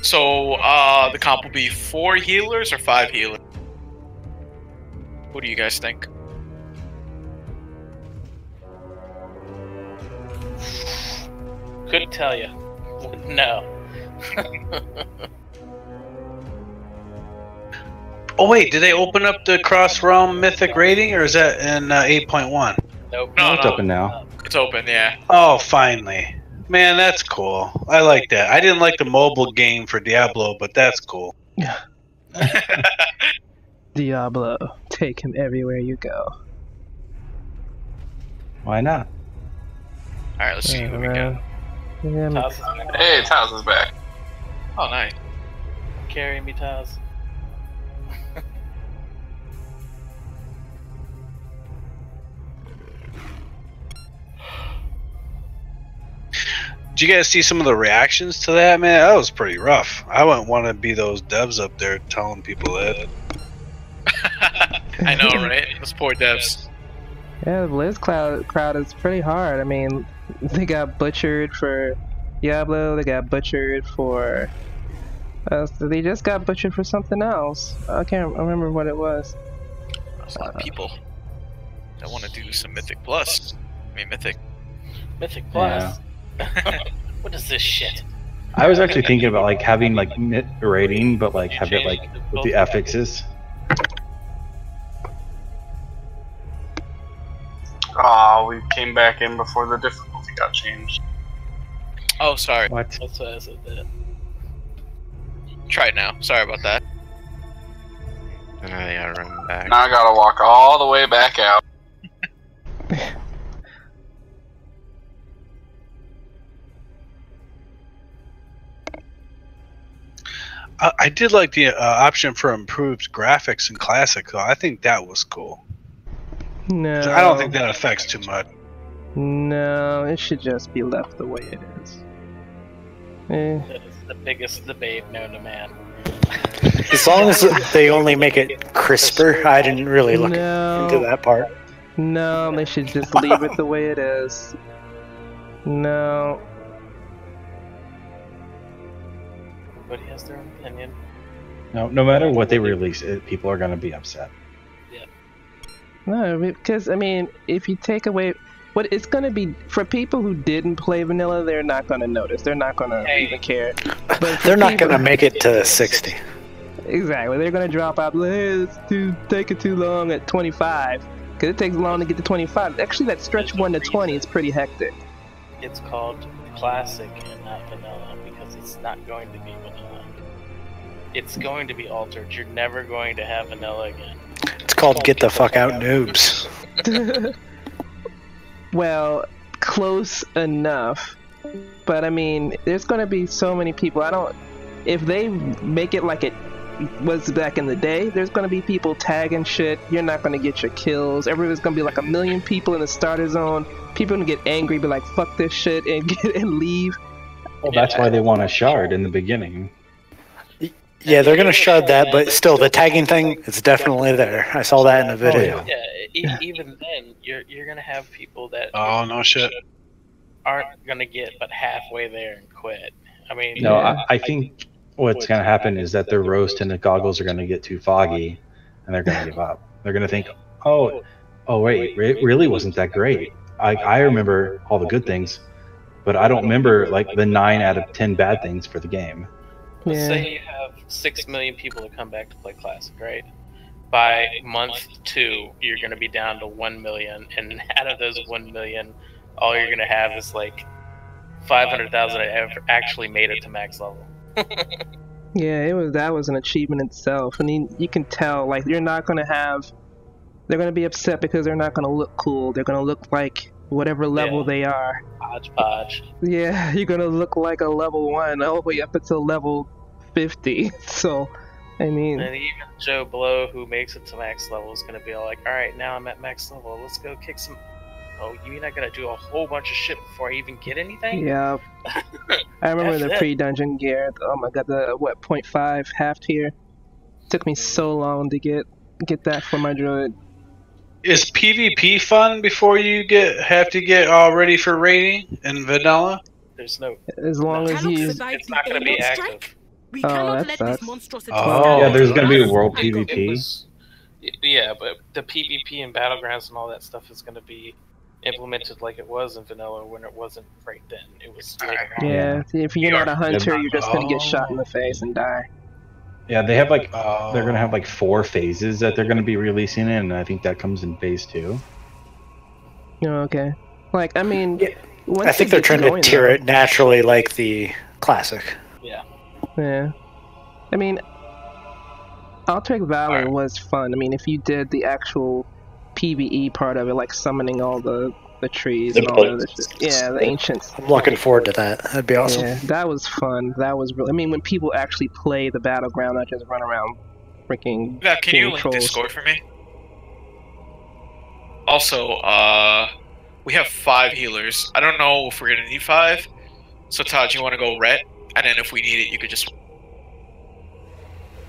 So, the comp will be 4 healers or 5 healers? What do you guys think? Couldn't tell you. No. Oh wait, did they open up the Cross Realm Mythic rating, or is that in 8.1? Nope. No, It's open now. It's open, yeah. Oh, finally. Man, that's cool. I like that. I didn't like the mobile game for Diablo, but that's cool. Diablo, take him everywhere you go. Why not? Alright, let's see who we got. Yeah, Taz is back. Hey, Taz is back. Oh, nice. Carry me, Taz. Did you guys see some of the reactions to that, man? That was pretty rough. I wouldn't want to be those devs up there telling people that. I know, right? Those poor devs. Yeah, the Blizz crowd is pretty hard. I mean, they got butchered for Diablo, they got butchered for... they just got butchered for something else. I can't remember what it was. There's a lot of people that want to do some Mythic Plus. I mean, Mythic. Mythic Plus? What is this shit? I was actually thinking about like having like mid rating, but like have it like with the affixes. Oh, we came back in before the difficulty got changed. Oh, sorry. What? That's why I said that. Try it now. Sorry about that. And I gotta run back. Now I gotta walk all the way back out. I did like the option for improved graphics in Classic, though. I think that was cool. No. I don't think that affects too much. No, it should just be left the way it is. That is the biggest debate known to man. As long as they only make it crisper, I didn't really look into that part. No, they should just leave it the way it is. No. Everybody has their own opinion. No matter what they release, people are gonna be upset. Yeah. No, because I mean, if you take away what it's gonna be for people who didn't play vanilla, they're not gonna notice. They're not gonna even care. But They're not gonna make it to 60. Exactly. They're gonna drop out. Hey, it's taking too long at 25. Because it takes long to get to 25. Actually, that stretch 1 to 20 is pretty hectic. It's called Classic and not Vanilla because it's not going to be Vanilla. It's going to be altered. You're never going to have Vanilla again. It's called Get the Fuck Out Noobs. Well, close enough. But I mean, there's gonna be so many people. If they make it like it was back in the day, there's gonna be people tagging shit. You're not gonna get your kills. Everyone's gonna be like 1 million people in the starter zone. People gonna get angry, be like, "Fuck this shit," and leave. Well, that's why they want a shard in the beginning. Yeah, they're gonna shard that, but still, the tagging thing is definitely there. I saw that in the video. Yeah, even then, you're gonna have people that Oh, no shit. aren't gonna get but halfway there and quit. I mean, No, I think what's going to happen is that their roast and the goggles are going to get too foggy, and they're going to give up. They're going to think, oh wait, it really wasn't that great. I remember all the good things, but I don't remember like the 9 out of 10 bad things for the game. Let's say you have 6 million people that come back to play Classic, right? By month 2, you're going to be down to 1 million, and out of those 1 million, all you're gonna have is like 500,000 actually made it to max level. Yeah, that was an achievement itself. I mean, you can tell like you're not gonna have. They're gonna be upset because they're not gonna look cool. They're gonna look like whatever level they are. Hodgepodge. Yeah, you're gonna look like a level 1 all the way up until level 50. So, I mean, And even Joe Blow, who makes it to max level, is gonna be all like, "All right, now I'm at max level. Let's go kick some." Oh, you mean I gotta do a whole bunch of shit before I even get anything? yeah. I remember the F it. pre-dungeon gear. Oh my god, the 0.5 half tier. Took me so long to get that for my druid. Is PvP fun before you have to get all ready for raiding in vanilla? There's no. As long as you. It's not gonna be active. Oh, that sucks. Yeah, there's gonna be a world PvP. Yeah, but the PvP and battlegrounds and all that stuff is gonna be implemented like it was in vanilla when it wasn't right then. It was later on. Yeah, if you're not a hunter, you're just gonna get shot in the face and die. Yeah, they have like they're gonna have like 4 phases that they're gonna be releasing in, and I think that comes in phase 2. Oh, okay. Like, I mean, I think they're trying to tier it naturally, like the classic. Yeah. Yeah. I mean, Alterac Valley was fun. I mean, if you did the actual PvE part of it, like summoning all the trees and all the shit. Yeah, the ancients. I'm looking forward to that. That'd be awesome. Yeah, that was fun. That was really. I mean, when people actually play the battleground, not just run around freaking. Yeah, can you link trolls. Discord for me? Also, we have 5 healers. I don't know if we're gonna need 5. So Todd, you want to go ret, and then if we need it, you could just,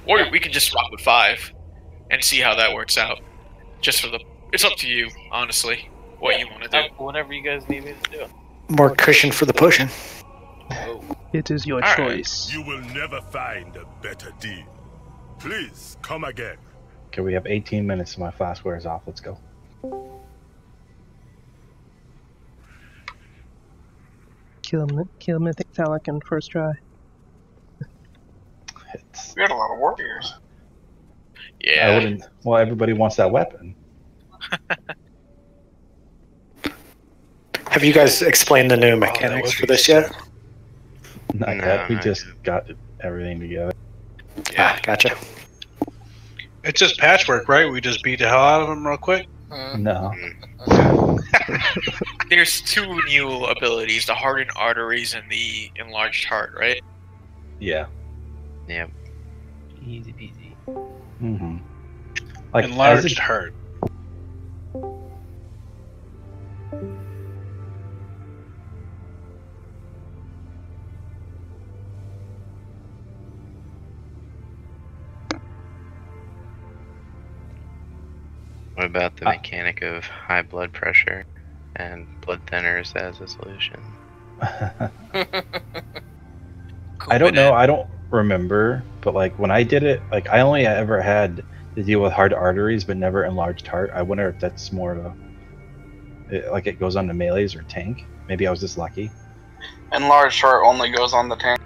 or we can just swap with 5, and see how that works out. Just for the, it's up to you, honestly, what you want to do. Whatever you guys need me to do. More cushion for the pushing. It is your choice. You will never find a better deal. Please come again. Okay, we have 18 minutes till my flask wears off. Let's go. Kill Mythic Talic in first try. We got a lot of warriors. Yeah. I wouldn't. Well, everybody wants that weapon. Have you guys explained the new mechanics for this yet? Not yet. We just got everything together. Yeah, gotcha. It's just patchwork, right? We just beat the hell out of them real quick? No. There's 2 new abilities, the hardened arteries and the enlarged heart, right? Yeah. Yep. Easy peasy. Mm-hmm. Like enlarged heart. What about the mechanic of high blood pressure and blood thinners as a solution? I don't know. I don't remember, but like when I did it, like I only ever had to deal with hard arteries, but never enlarged heart. I wonder if that's more of a like it goes on to melees or tank. Maybe I was just lucky. Enlarged heart only goes on the tank.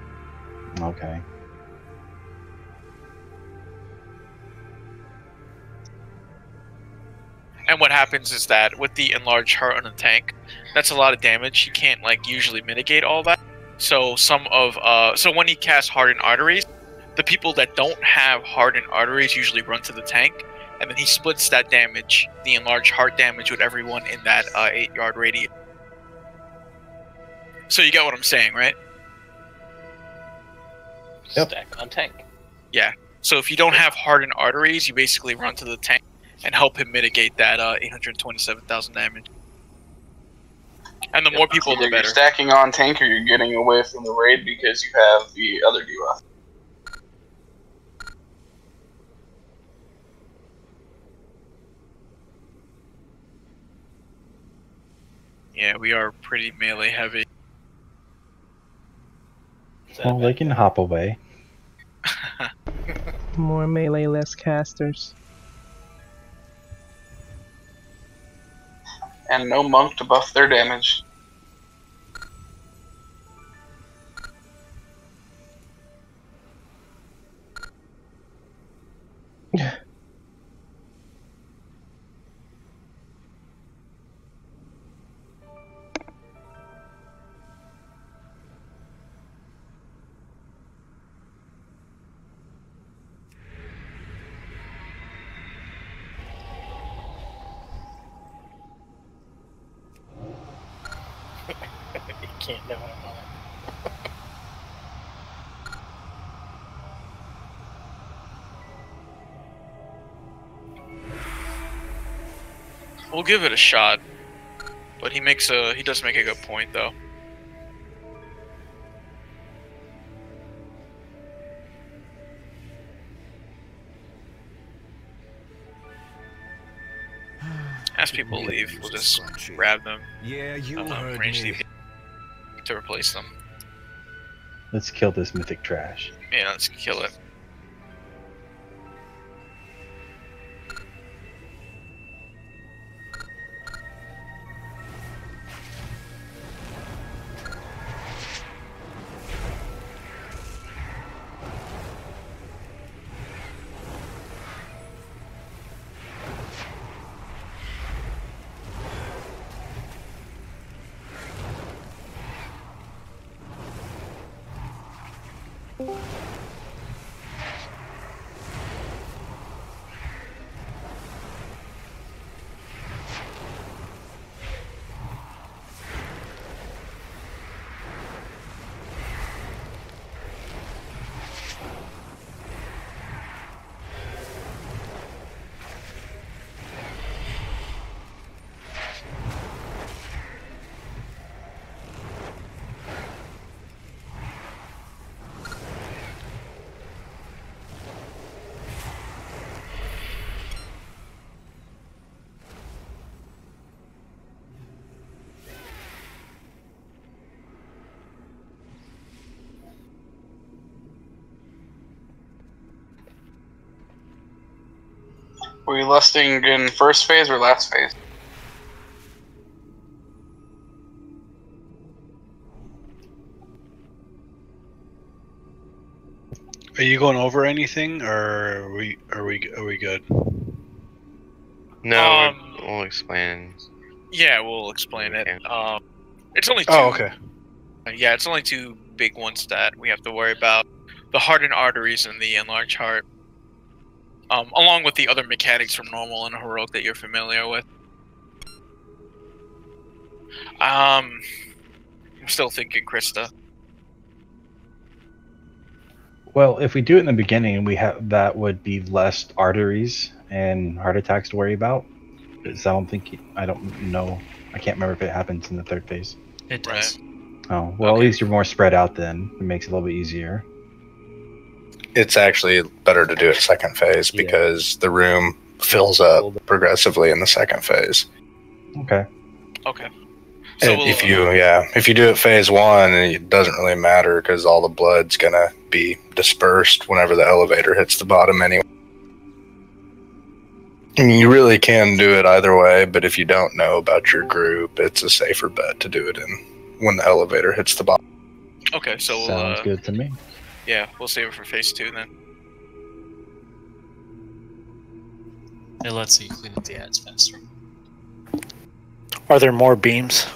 Okay. And what happens is that with the enlarged heart on the tank, that's a lot of damage. You can't like usually mitigate all that. So so when he casts hardened arteries, the people that don't have hardened arteries usually run to the tank, and then he splits that damage, the enlarged heart damage, with everyone in that 8-yard radius. So you get what I'm saying, right? Yep. Stack on tank. Yeah. So if you don't have hardened arteries, you basically run to the tank and help him mitigate that 827,000 damage. And the more people, the Either you're better. stacking on tank or you're getting away from the raid because you have the other debuff. Yeah, we are pretty melee heavy. Well, they can hop away. More melee, less casters. And no monk to buff their damage. can't. No, I We'll give it a shot, but he does make a good point though. As people leave, we'll just grab them. Yeah, you heard range me. to replace them. Let's kill this mythic trash. Yeah, let's kill it. Were you lusting in first phase or last phase? Are you going over anything, or are we good? No, we'll explain. Yeah, we'll explain it. It's only two. Oh, okay. Yeah, it's only two big ones that we have to worry about: the hardened arteries and the enlarged heart. Along with the other mechanics from normal and heroic that you're familiar with. I'm still thinking Krista. Well, if we do it in the beginning, that would be less arteries and heart attacks to worry about. Because I don't know. I can't remember if it happens in the third phase. It does. Oh, well, at least you're more spread out then. It makes it a little bit easier. It's actually better to do it second phase because the room fills up progressively in the second phase. Okay. Okay. So if you do it phase one, it doesn't really matter because all the blood's gonna be dispersed whenever the elevator hits the bottom anyway. I mean, you really can do it either way, but if you don't know about your group, it's a safer bet to do it when the elevator hits the bottom. Okay, so sounds good to me. Yeah, we'll save it for phase 2 then. It lets you clean up the ads faster. Are there more beams?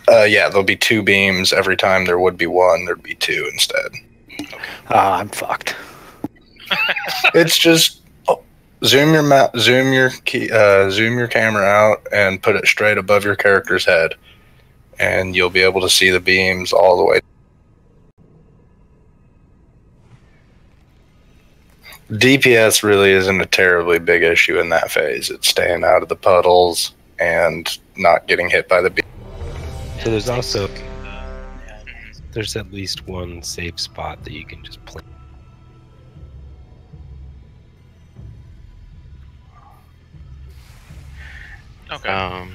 Yeah, there'll be 2 beams every time there would be 1. There'd be 2 instead. I'm fucked. It's just zoom your camera out and put it straight above your character's head, and you'll be able to see the beams all the way. DPS really isn't a terribly big issue in that phase. It's staying out of the puddles and not getting hit by the beam. So there's also there's at least one safe spot that you can just play. Okay.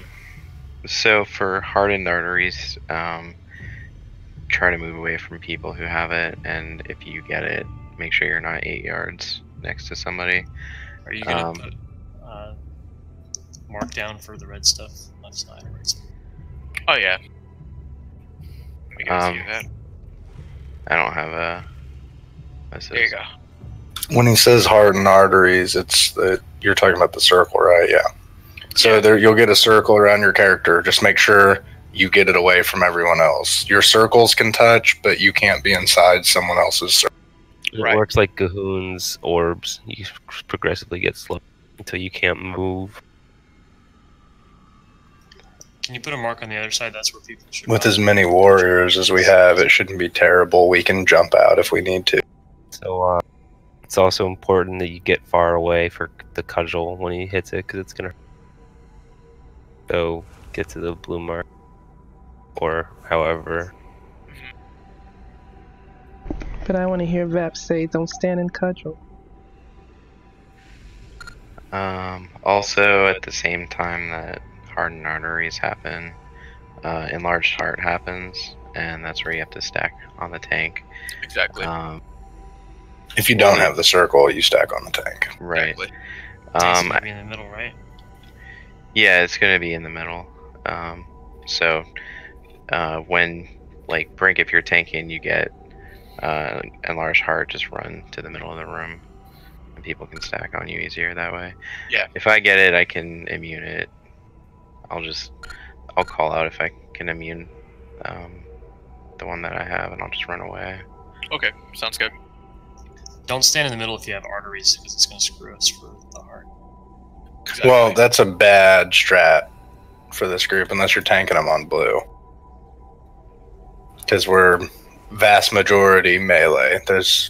So for hardened arteries, try to move away from people who have it, and if you get it, make sure you're not 8 yards next to somebody. Are you gonna put mark down for the red stuff left side or right side? Oh yeah. We can see that. I don't have a. There you go. When he says hardened arteries, you're talking about the circle, right? Yeah. So there, you'll get a circle around your character. Just make sure you get it away from everyone else. Your circles can touch, but you can't be inside someone else's circle. It works like Gahoon's orbs. You progressively get slow until you can't move. Can you put a mark on the other side? That's where people should. With as many warriors as we have, it shouldn't be terrible. We can jump out if we need to. So it's also important that you get far away for the cudgel when he hits it, because it's gonna go get to the blue mark, or however. But I want to hear Vap say, "Don't stand in cudgel." Also, at the same time that hardened arteries happen, enlarged heart happens, and that's where you have to stack on the tank. Exactly. If you don't have the circle, you stack on the tank. Right. Exactly. Tank's gonna be in the middle, right? Yeah, it's gonna be in the middle. So when like Brink, if you're tanking, you get enlarged heart, just run to the middle of the room, and people can stack on you easier that way. Yeah. If I get it, I can immune it. I'll call out if I can immune the one that I have, and I'll just run away. Okay, sounds good. Don't stand in the middle if you have arteries, because it's going to screw us for the heart. Exactly. Well, that's a bad strat for this group unless you're tanking them on blue. Because we're vast majority melee. There's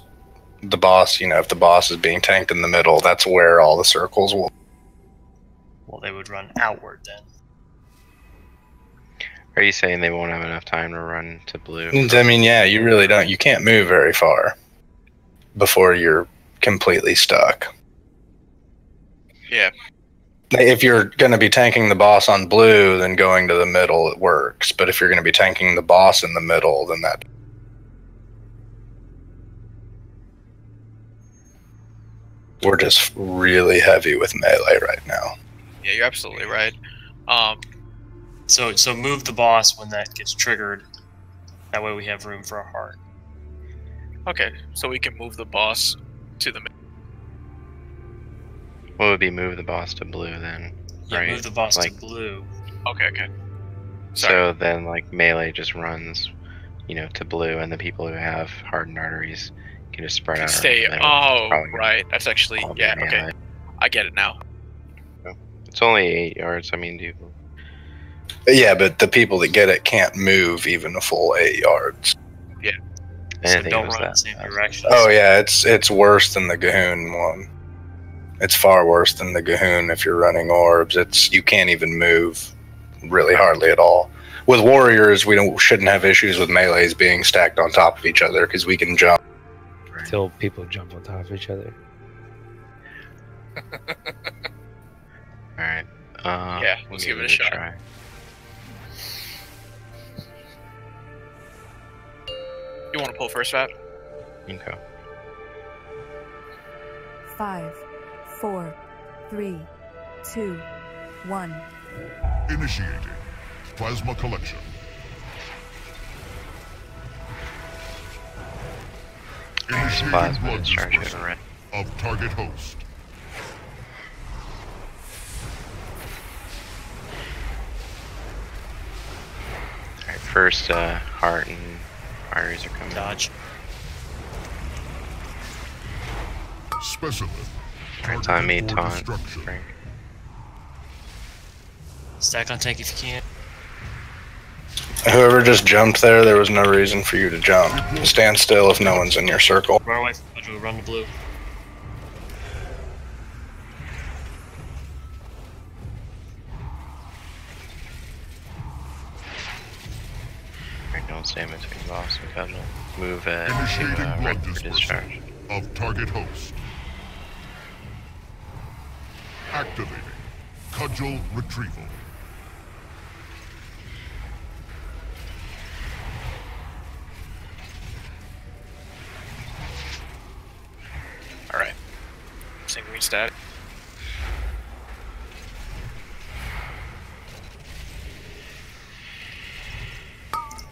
the boss, if the boss is being tanked in the middle, that's where all the circles will. Well, they would run outward then. Are you saying they won't have enough time to run to blue? I mean, yeah, you really don't. You can't move very far before you're completely stuck. Yeah. If you're going to be tanking the boss on blue, then going to the middle, it works. But if you're going to be tanking the boss in the middle, then that... We're just really heavy with melee right now. Yeah, you're absolutely right. So move the boss when that gets triggered. That way we have room for a heart. Okay, so we can move the boss to the middle. What would be move the boss to blue then? Yeah, right? move the boss like, to blue. Okay. So then, like, melee just runs, to blue, and the people who have hardened arteries can just spread out. Stay. Right. That's actually okay. I get it now. It's only 8 yards. I mean, Yeah, but the people that get it can't move even a full 8 yards. Yeah. So don't run in the same direction. Oh yeah, it's worse than the Gahoon one. It's far worse than the Gahoon if you're running orbs. You can't even move really hardly at all. With warriors, we shouldn't have issues with melees being stacked on top of each other because we can jump. Until people jump on top of each other. Alright. Yeah, let's give it a shot. Try. You want to pull first, Fat? Okay. 5, 4, 3, 2, 1. Initiating plasma collection. Initiating Plasma blood discharge dispersal right. of target host. Alright, first heart and arteries are coming. Dodge. Specimen. Alright, time me, for taunt. destruction. Frank. Stack on tank if you can. Whoever just jumped there was no reason for you to jump. Stand still if no one's in your circle. Run away from the run to blue. Alright, don't stand between boss and cudgel. Move Initiating to blood right for dispersal discharge. of target host. Activating cudgel retrieval. Alright. Synchron stat.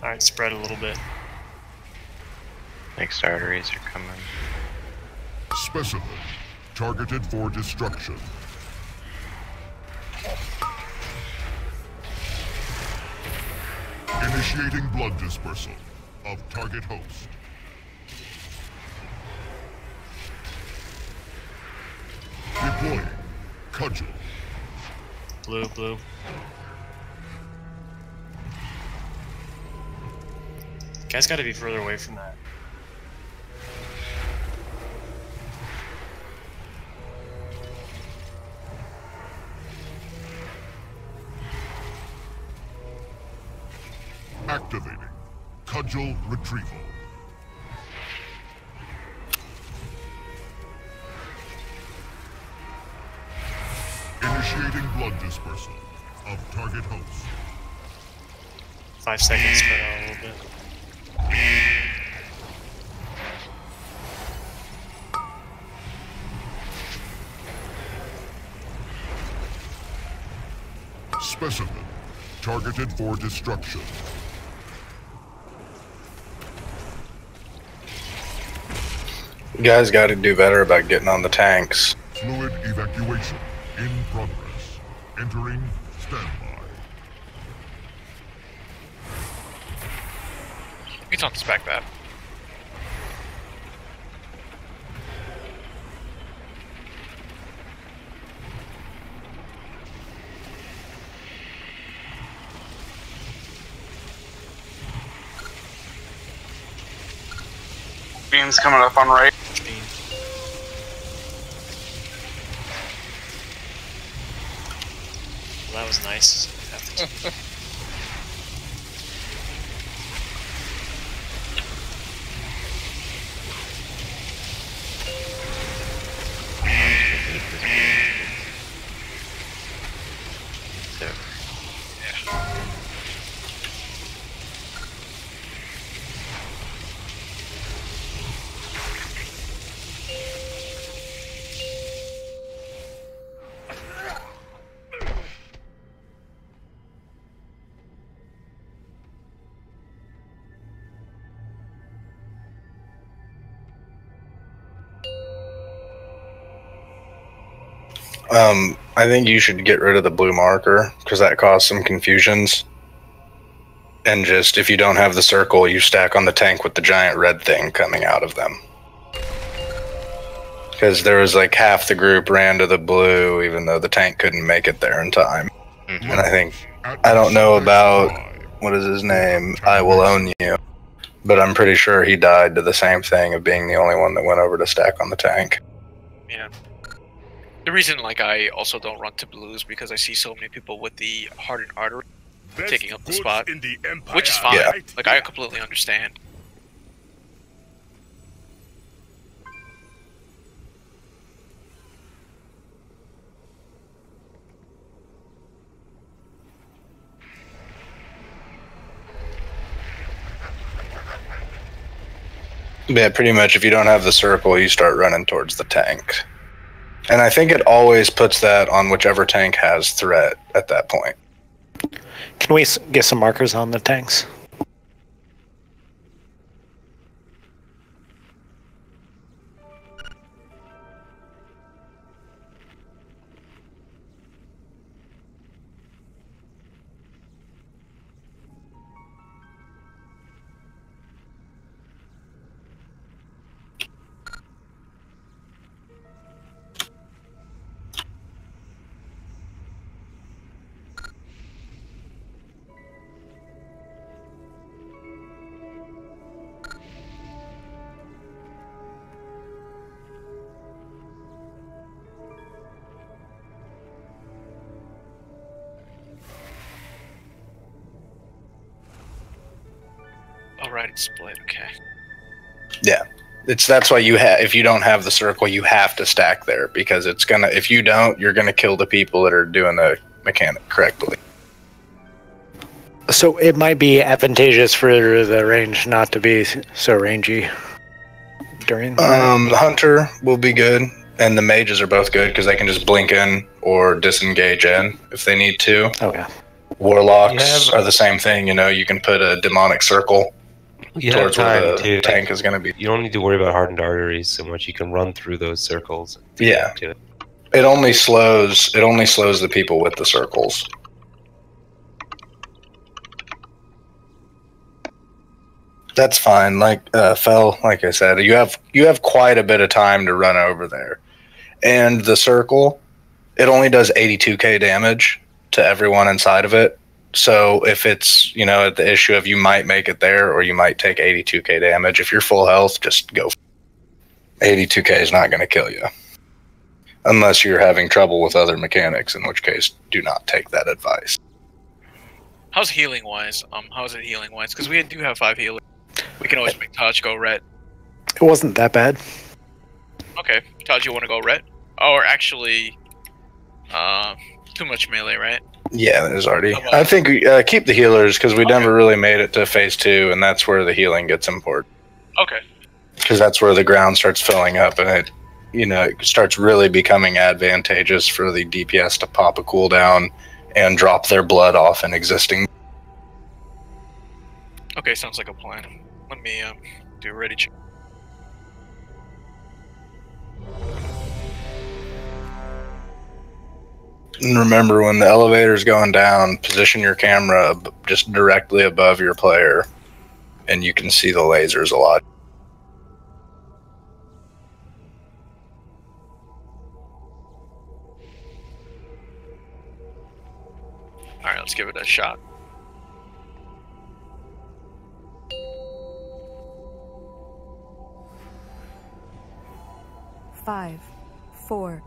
Alright, spread a little bit. Next arteries are coming. Specimen. Targeted for destruction. Initiating blood dispersal of target host. Deploying cudgel. Blue. Guy's got to be further away from that. Activating Cudgel Retrieval. Initiating blood dispersal of target host. 5 seconds spread out a little bit. Specimen targeted for destruction. You guys got to do better about getting on the tanks. Fluid evacuation in progress. Entering standby. We don't expect that. Beam's coming up on right. Well, that was nice. I think you should get rid of the blue marker because that caused some confusions. And just, if you don't have the circle, you stack on the tank with the giant red thing coming out of them. Because there was like half the group ran to the blue, even though the tank couldn't make it there in time. And I think, I don't know about, what is his name? I Will Own You. But I'm pretty sure he died to the same thing of being the only one that went over to stack on the tank. Yeah. The reason, like, I also don't run to blues because I see so many people with the hardened artery taking up the spot, which is fine. Yeah. Like, I completely understand. Yeah, pretty much if you don't have the circle, you start running towards the tank. And I think it always puts that on whichever tank has threat at that point. Can we get some markers on the tanks? Alright, it's split, okay. Yeah. That's why you have, if you don't have the circle, you have to stack there because it's gonna, if you don't, you're gonna kill the people that are doing the mechanic correctly. So it might be advantageous for the range not to be so rangy during the hunter will be good, and the mages are both good because they can just blink in or disengage in if they need to. Okay. Warlocks are the same thing, you know, you can put a demonic circle towards where the tank is going to be. You don't need to worry about hardened arteries so much. You can run through those circles. Yeah. It only slows the people with the circles. That's fine. Like Fel, like I said, you have quite a bit of time to run over there. And the circle, it only does 82k damage to everyone inside of it. So if it's, at the issue of you might make it there or you might take 82k damage, if you're full health, just go. 82k is not going to kill you. Unless you're having trouble with other mechanics, in which case, do not take that advice. How's healing wise? How's it healing wise? Because we do have 5 healers. We can always make Taj go red. It wasn't that bad. Okay, Taj, you want to go red? Or actually, too much melee, right? Yeah, there's already. I think keep the healers because we never really made it to phase 2, and that's where the healing gets important. Okay. Because that's where the ground starts filling up, and it, it starts really becoming advantageous for the DPS to pop a cooldown and drop their blood off an existing. Okay, sounds like a plan. Let me do a ready check. And remember, when the elevator's going down, position your camera just directly above your player, and you can see the lasers a lot. Alright, let's give it a shot. Five, 4,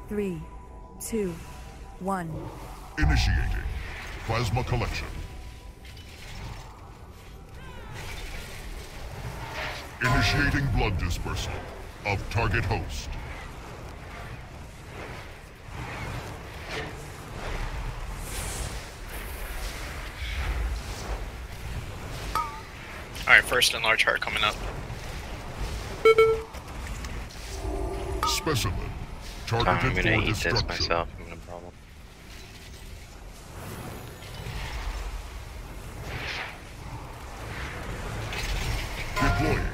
3, 2, 1. Initiating plasma collection. Initiating blood dispersal of target host. Alright, first enlarged heart coming up. Specimen. I'm Targeted gonna for eat this destruction. myself. I'm no problem. Deploying.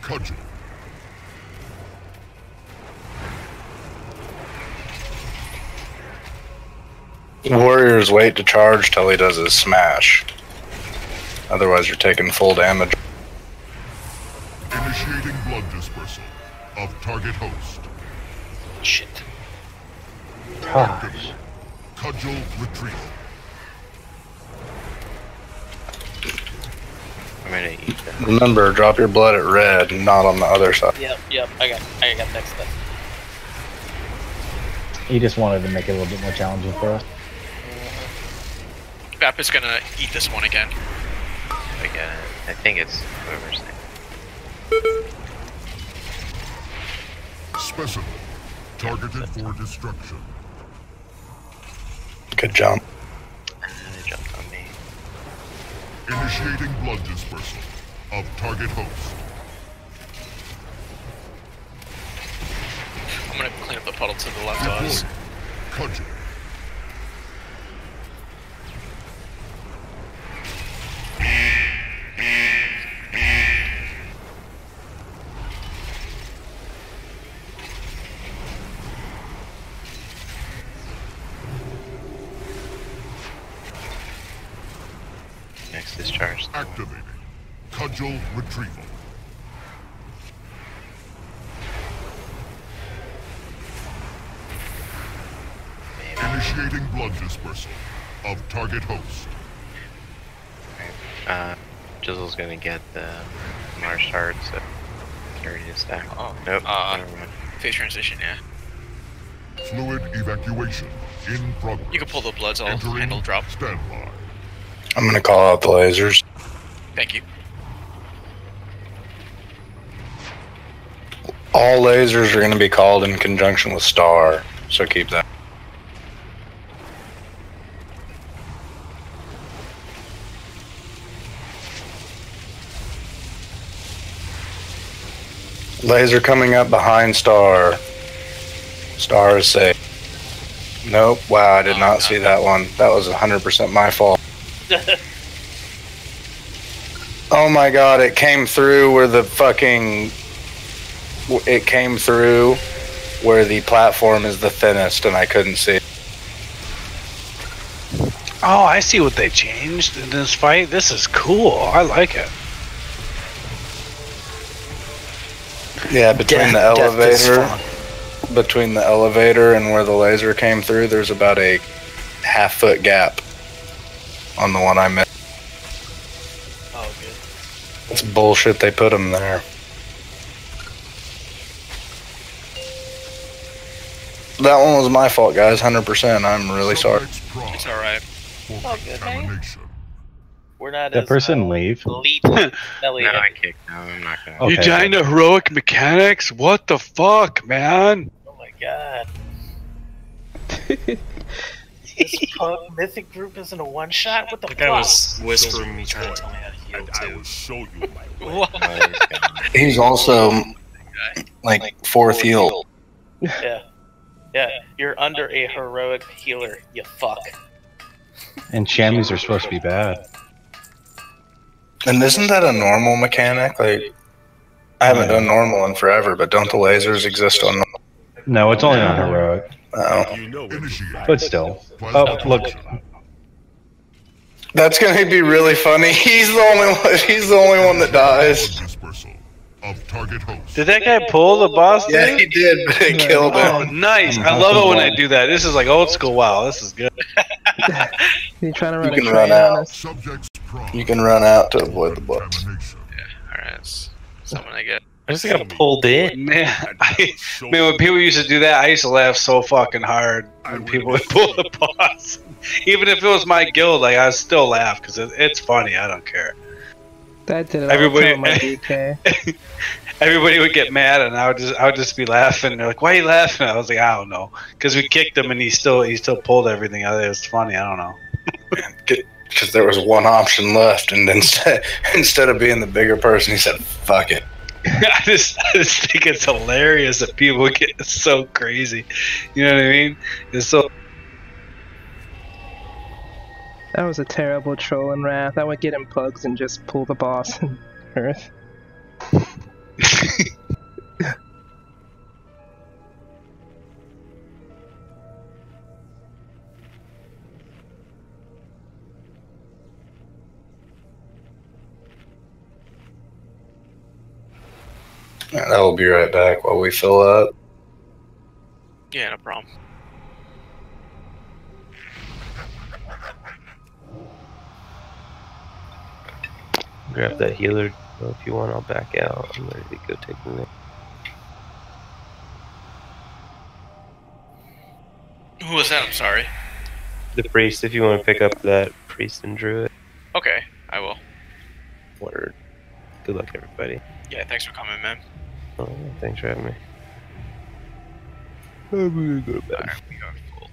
Cudgel. Warriors wait to charge till he does his smash. Otherwise, you're taking full damage. Initiating blood dispersal of target host. Shit. Activate. Cudgel retrieval. I'm gonna eat that. Remember, drop your blood at red, not on the other side. Yep. I got next step. He just wanted to make it a little bit more challenging for us. Vap is gonna eat this one again. Again, I think it's whoever's name. Specimen. Targeted for destruction. Good jump. It jumped on me. Initiating blood dispersal of target host. I'm gonna clean up the puddle to the left of us. Cudgel. Next discharge. Activating. Cudgel retrieval. Initiating blood dispersal of target host. Jizzle's gonna get the Marsh Heart, so ready to stack. Oh, nope. Never mind. Phase transition, yeah. Fluid evacuation in progress. You can pull the bloods off, Entering handle drop. standby. I'm gonna call out the lasers. Thank you. All lasers are gonna be called in conjunction with Star, so keep that. Laser coming up behind Star. Star is safe. Nope. Wow, I did not see that one. That was 100% my fault. Oh my god, it came through where the fucking... It came through where the platform is the thinnest and I couldn't see. Oh, I see what they changed in this fight. This is cool. I like it. Yeah, between the elevator and where the laser came through, there's about a half-foot gap. on the one I met. Oh, good. It's bullshit they put him there. That one was my fault, guys. 100%. I'm really sorry. It's alright. Oh, good, man. We're not That as person leave. elite. No, I kicked him. I'm not gonna. Okay. You dying to heroic mechanics? What the fuck, man? Oh my god. This punk mythic group isn't a one shot? What the That fuck? guy was whispering me, trying to tell me how to heal I too. will show you my way. What? He's also like fourth heal. Yeah. Yeah, you're under a heroic healer, you fuck. And chamois are supposed to be bad. And isn't that a normal mechanic? Like, I haven't done normal in forever, but don't the lasers exist on normal? No, it's only on heroic. Oh. You know But still. Oh, look. That's gonna be really funny. He's the only one. He's the only one that dies. Did that guy pull the boss? Yeah, dude? he did, but it killed Oh, him. nice! I love it when I do that. This is like old school. Wow, this is good. You trying to You run a can train run on out. us? You can run out to avoid the bullets. Alright, someone I get. I just got pulled in. Man, when people used to do that, I used to laugh so fucking hard when people would pull the boss. Even if it was my guild, like I still laugh because it's funny. I don't care. That did it all the time on my DK. Everybody would get mad, and I would just be laughing. They're like, "Why are you laughing?" I was like, "I don't know," because we kicked him, and he still pulled everything out. It was funny. I don't know. Because there was one option left, and instead of being the bigger person, he said, "Fuck it." I just think it's hilarious that people get so crazy. You know what I mean? It's so. That was a terrible troll in Wrath. I would get him plugs and just pull the boss in Earth. I will be right back while we fill up. Yeah, no problem. Grab that healer if you want. I'll back out. I'm ready to go take the next. Who was that? I'm sorry. The priest, if you want to pick up that priest and druid. Okay, I will. Word. Good luck, everybody. Yeah, thanks for coming, man. Oh, thanks for having me. I'm gonna go to bed. Alright, we are full.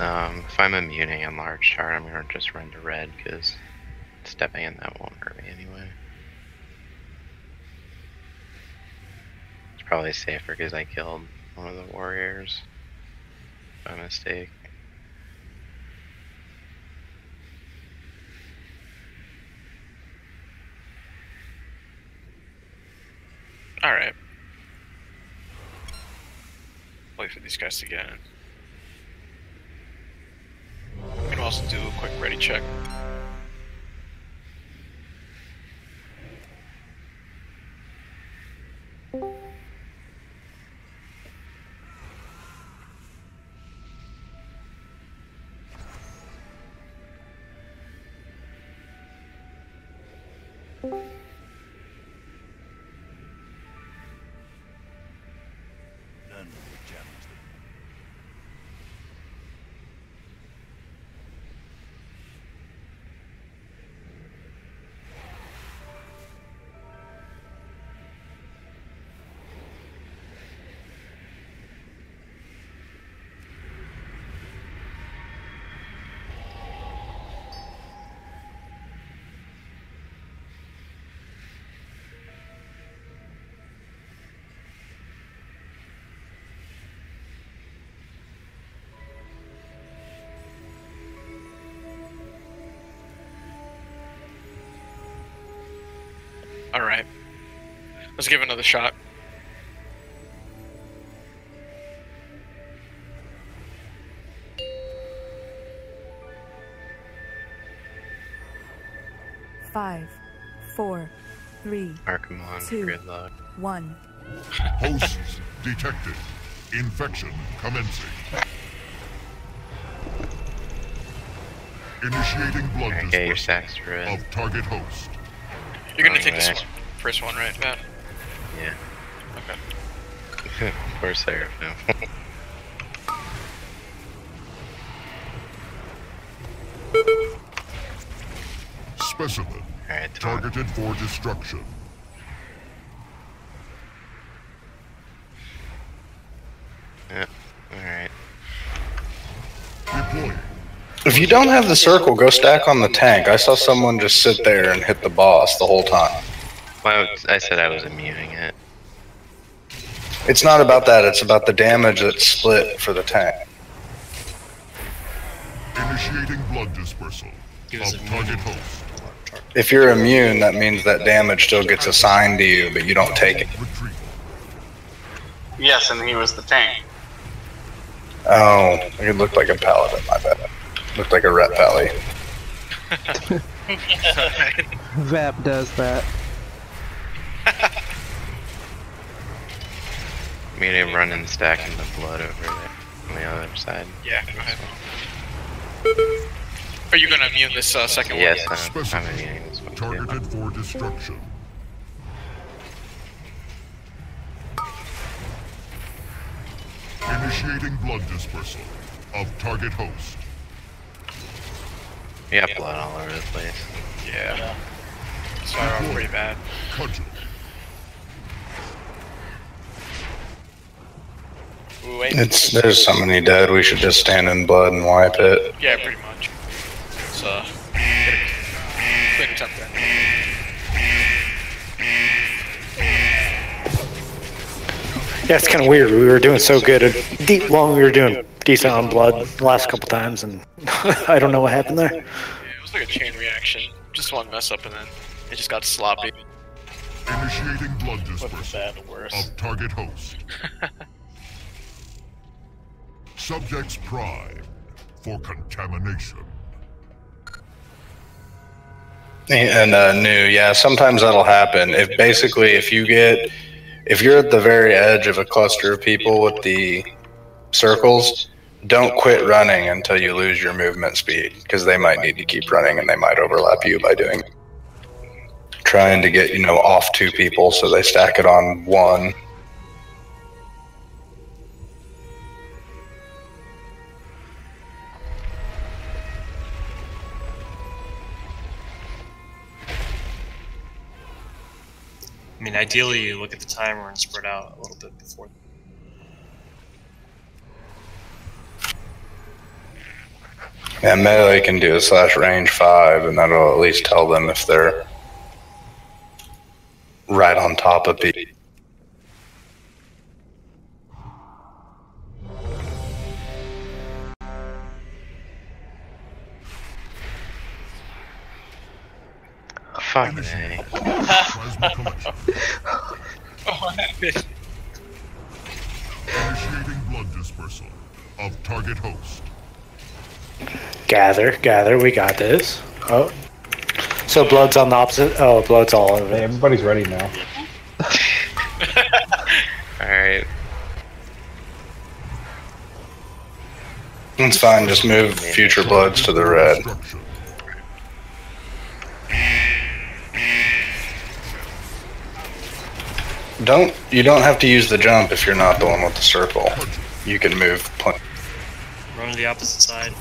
If I'm immuning in large chart, I'm gonna just run to red because stepping in that won't hurt me anyway. It's probably safer because I killed one of the warriors by mistake. Alright. Wait for these guys to get in. We can also do a quick ready check. Alright. Let's give it another shot. Five, 4, 3, Archimon, 2, gridlock. 1. Hosts detected. Infection commencing. Initiating blood Okay, your dispersal sacks are red. of target host. You're gonna take this first one, right, Matt? Yeah. Okay. Poor Seraphim. Specimen. Alright, Targeted for destruction. Yep. Alright. Deploying. If you don't have the circle, go stack on the tank. I saw someone just sit there and hit the boss the whole time. Well, I said I was immuning it. It's not about that, it's about the damage that's split for the tank. Initiating blood dispersal of target host. If you're immune, that means that damage still gets assigned to you, but you don't take it. Yes, and he was the tank. Oh, it looked like a paladin, my bad. Looked like a ret pally. Vap does that. I'm gonna run and stack in the blood over there on the other side. Yeah, go ahead. Are you gonna immune this second yes, one? I'm immuning this one. Targeted for destruction. Initiating blood dispersal of target host. You got blood all over the place. Yeah. Started off pretty bad. Cudgel. Ooh, wait. There's so many dead, we should just stand in blood and wipe it. Yeah, pretty much. So, get a quick attempt there. Yeah, it's kind of weird. We were doing so good. We were doing decent on blood the last couple times, and I don't know what happened there. Yeah, it was like a chain reaction. Just one mess up, and then it just got sloppy. Initiating blood dispersal Bad or worse. of target host. Subjects primed for contamination. And new, yeah, sometimes that'll happen. If you're at the very edge of a cluster of people with the circles, don't quit running until you lose your movement speed, because they might need to keep running and they might overlap you by doing trying to get, off 2 people so they stack it on 1. I mean, ideally, you look at the timer and spread out a little bit before. Yeah, melee can do a /range 5, and that'll at least tell them if they're right on top of people. Fuck me. What happened? Initiating blood dispersal of target host. Gather, we got this. Oh. So blood's on the opposite. Oh, blood's all over. Hey, everybody's ready now. Alright. It's fine, just move future bloods to the red. You don't have to use the jump if you're not the one with the circle. You can move. Run to the opposite side.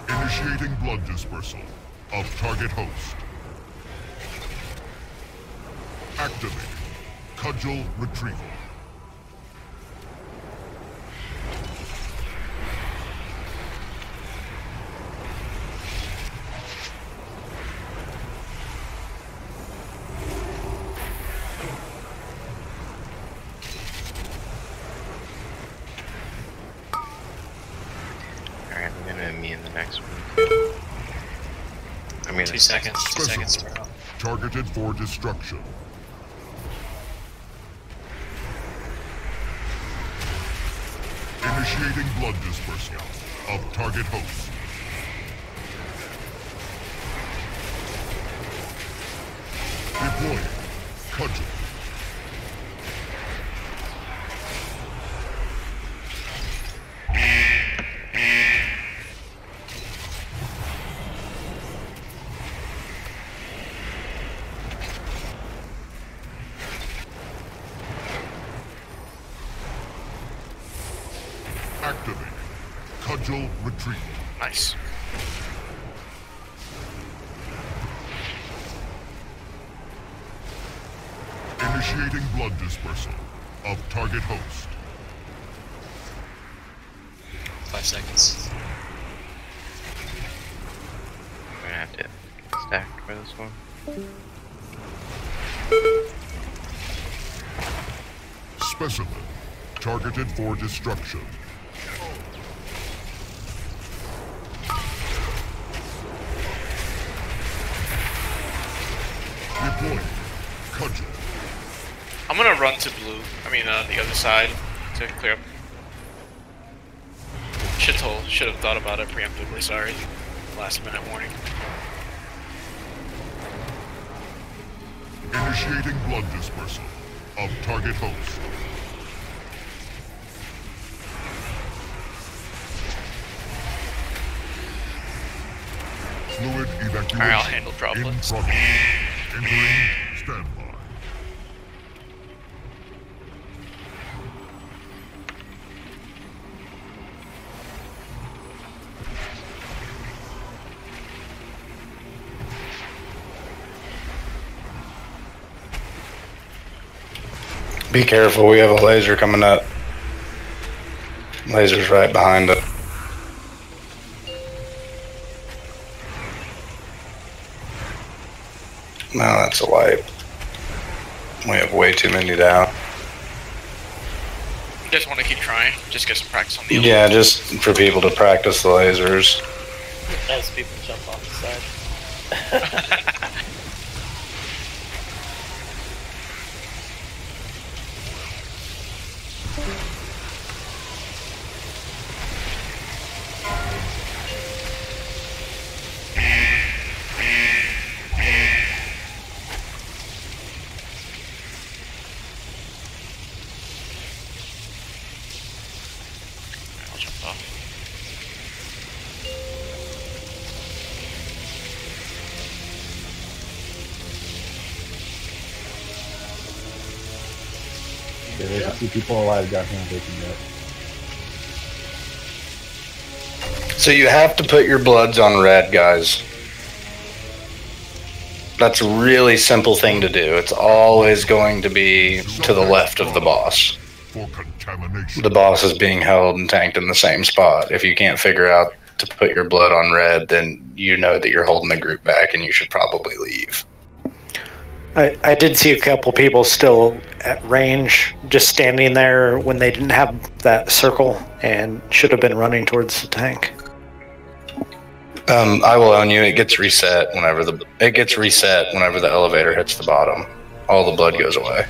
Initiating blood dispersal of target host. Activating cudgel retrieval. Alright, I'm gonna me in the next one. I mean, 2 seconds. 2 seconds. Targeted for destruction. Initiating blood dispersal of target host. Deploying cudgel. Activating cudgel retrieval. Nice. Initiating blood dispersal of target host. 5 seconds. I'm gonna have to stack for this one. Specimen. Targeted for destruction. Deploying cudgel. I'm gonna run to blue. I mean, the other side to clear up. Should have thought about it preemptively. Sorry, last minute warning. Initiating blood dispersal of target host. Fluid evacuation. Alright, I'll handle droplets. In progress. Entering standby. Be careful, we have a laser coming up. Laser's right behind it. No, that's a wipe. We have way too many down. You guys want to keep trying? Just get some practice on the Yeah, just for people to practice the lasers. As people jump off the side. I'll jump off. Yeah, there's a few people alive down here waking up. So you have to put your bloods on red, guys. That's a really simple thing to do. It's always going to be to the left of the boss. The boss is being held and tanked in the same spot. If you can't figure out to put your blood on red, then you know that you're holding the group back and you should probably leave. I did see a couple people still at range, just standing there when they didn't have that circle and should have been running towards the tank. I will own you. It gets reset whenever the elevator hits the bottom. All the blood goes away.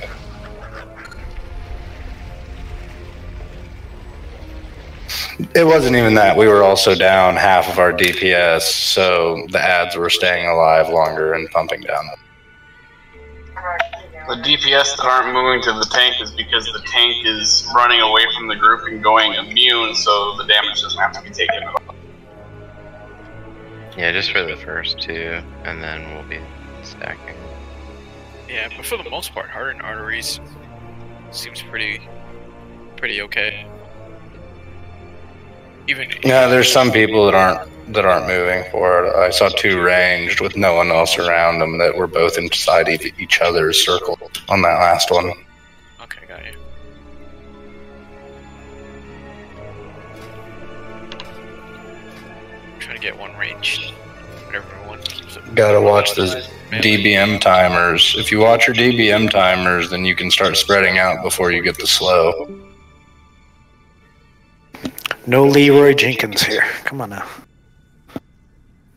It wasn't even that. We were also down half of our DPS, so the ads were staying alive longer and pumping down. The DPS that aren't moving to the tank is because the tank is running away from the group and going immune, so the damage doesn't have to be taken at all. Yeah, just for the first two, and then we'll be stacking. Yeah, but for the most part, hardened arteries seems pretty okay. Even yeah, there's some people that aren't moving for it. I saw two ranged with no one else around them that were both inside each other's circle on that last one. Okay, got you. I'm trying to get one ranged. Whatever one keeps it. Gotta watch the DBM timers. If you watch your DBM timers, then you can start spreading out before you get the slow. No Leroy Jenkins here. Come on now.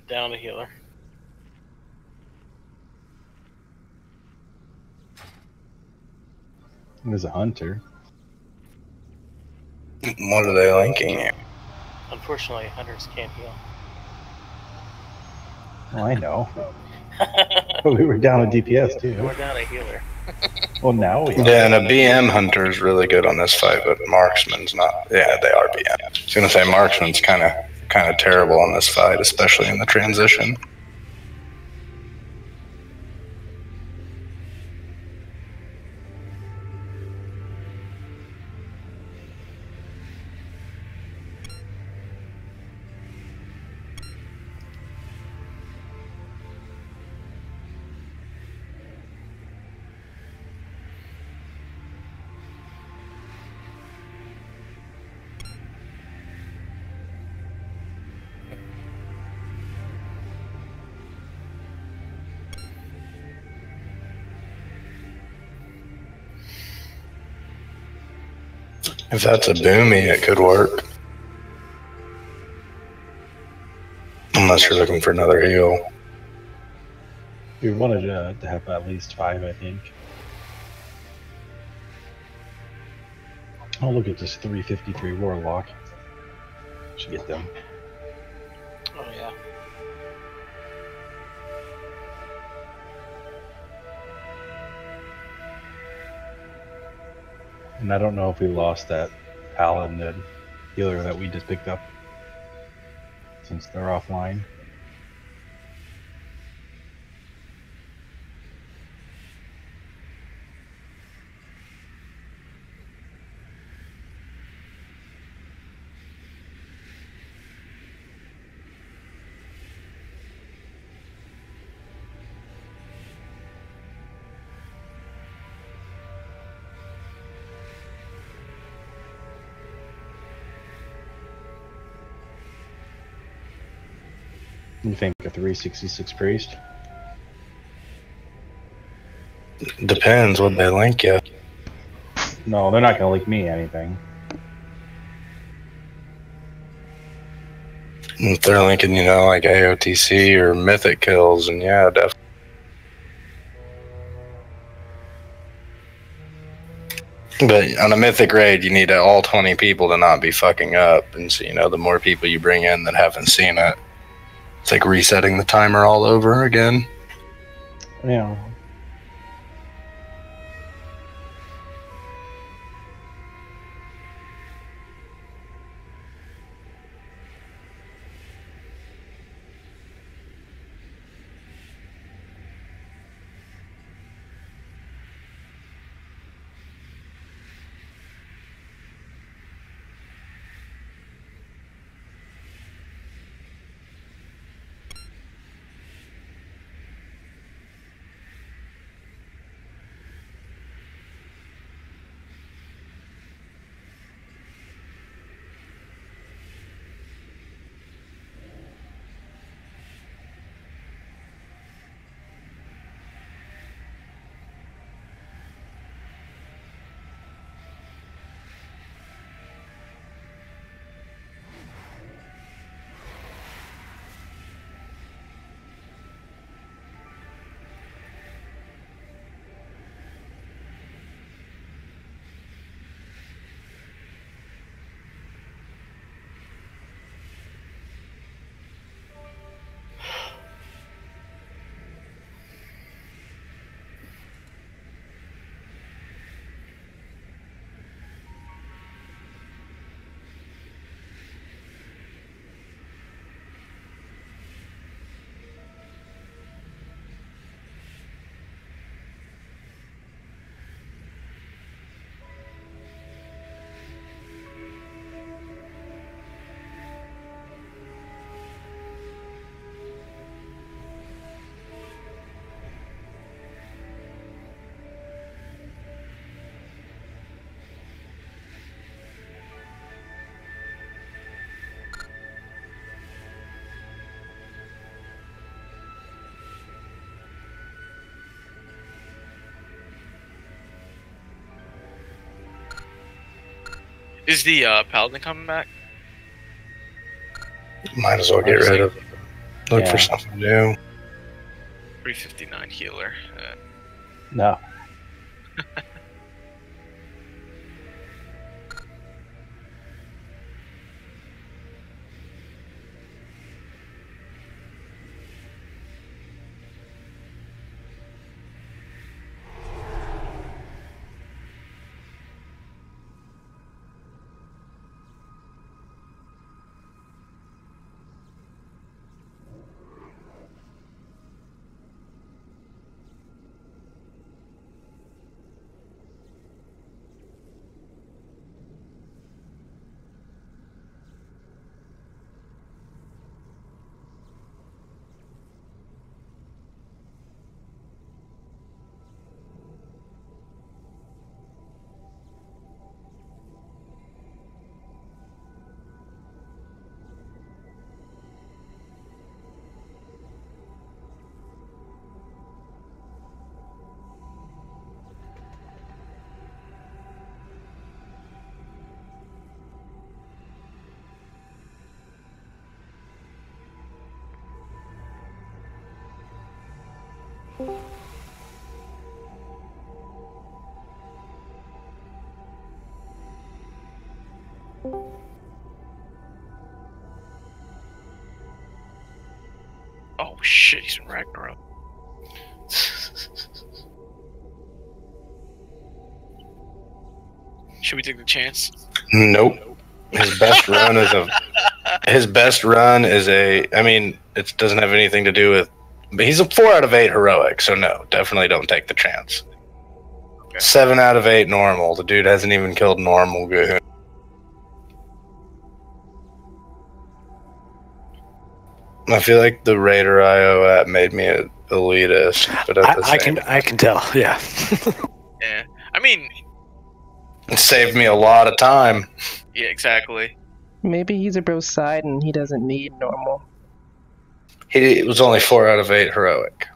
Down a healer. There's a hunter. What are they linking here? Unfortunately, hunters can't heal. Oh, I know. But we were down a DPS too. We're down a healer. Well, now we are. Yeah, and a BM hunter is really good on this fight, but marksman's not. Yeah, they are BM. I was gonna say marksman's kind of terrible on this fight, especially in the transition. If that's a boomy, it could work. Unless you're looking for another heal. We wanted to have at least 5, I think. Oh, look at this 353 Warlock. Should get them. Oh, yeah. And I don't know if we lost that paladin, the healer that we just picked up, since they're offline. You think a 366 priest? Depends what they link you. No, they're not gonna link me anything. If they're linking, like AOTC or mythic kills, and yeah, definitely. But on a mythic raid, you need all 20 people to not be fucking up, and so the more people you bring in that haven't seen it, it's like resetting the timer all over again. Yeah. Is the Paladin coming back? Might as well get rid of it. Look Yeah. for something new. 359 healer. No. Oh shit, he's in Ragnarok. Should we take the chance? Nope. His best run is a. His best run is a. I mean, it doesn't have anything to do with. But he's a 4 out of 8 heroic, so no, definitely don't take the chance. Okay. 7 out of 8 normal. The dude hasn't even killed normal goon. I feel like the Raider IO app made me an elitist, but at the same I can tell. Yeah. Yeah. I mean, it saved me a lot of time. yeah, exactly. Maybe he's a bro side and he doesn't need normal. He was only 4 out of 8 heroic.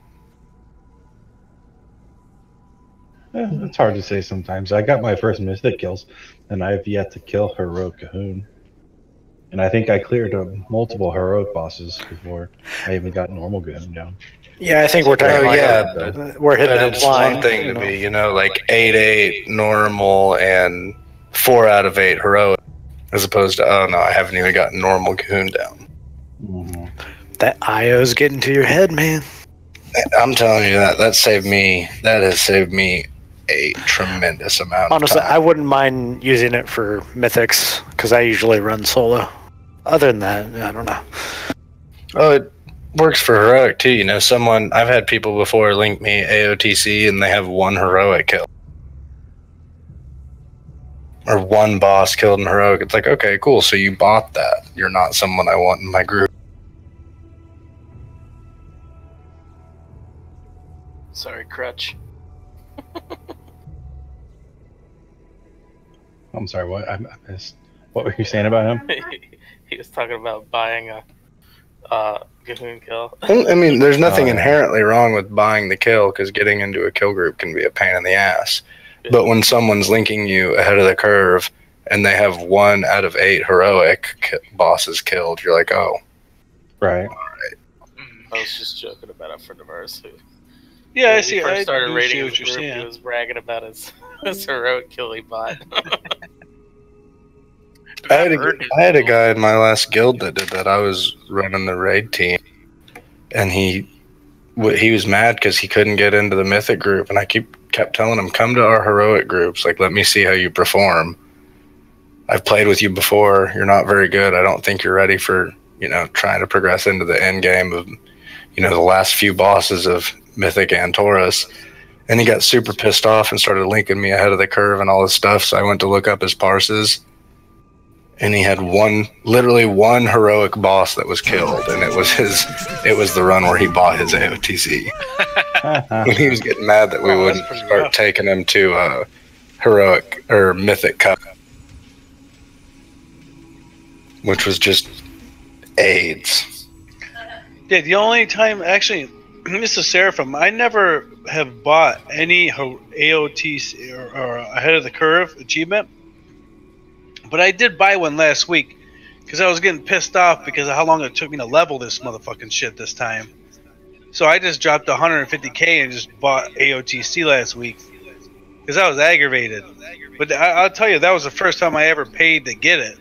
It's hard to say sometimes. I got my first Mystic kills, and I've yet to kill Heroic Cahoon. And I think I cleared multiple Heroic bosses before I even got normal Cahoon down. Yeah, I think we're talking we're hitting that it's line. one thing to be, like 8-8 normal and 4 out of 8 heroic, as opposed to, oh no, I haven't even gotten normal Cahoon down. Mm-hmm. That IO's getting to your head, man. I'm telling you that has saved me a tremendous amount Honestly, of time. I wouldn't mind using it for mythics because I usually run solo. Other than that, I don't know. Oh, it works for heroic too. I've had people before link me AOTC and they have 1 heroic kill. Or 1 boss killed in heroic. It's like, okay, cool, so you bought that. You're not someone I want in my group. Sorry, Crutch. I'm sorry, what? I missed. What were you saying about him? He was talking about buying a Cahoon kill. I mean, there's nothing inherently wrong with buying the kill, because getting into a kill group can be a pain in the ass. Yeah. But when someone's linking you ahead of the curve, and they have 1 out of 8 heroic bosses killed, you're like, oh. Right. I was just joking about a friend of ours who... Yeah, I when see. he first I started do raiding see his what you're group, saying. he was bragging about his heroic kill he bought. I had a guy in my last guild that did that. I was running the raid team, and he was mad because he couldn't get into the mythic group, and I kept telling him, come to our heroic groups, like, let me see how you perform. I've played with you before. You're not very good. I don't think you're ready for, trying to progress into the end game of, the last few bosses of Mythic and Taurus. And he got super pissed off and started linking me ahead of the curve and all this stuff. So I went to look up his parses, and he had literally one heroic boss that was killed, and it was the run where he bought his AOTC. When he was getting mad that we wouldn't start taking him to heroic or Mythic Cup, which was just AIDS. Yeah, the only time, actually, Mr. Seraphim, I never have bought any AOT or ahead of the curve achievement, but I did buy one last week because I was getting pissed off because of how long it took me to level this motherfucking shit this time. So I just dropped 150k and just bought AOTC last week because I was aggravated. But I'll tell you, that was the first time I ever paid to get it.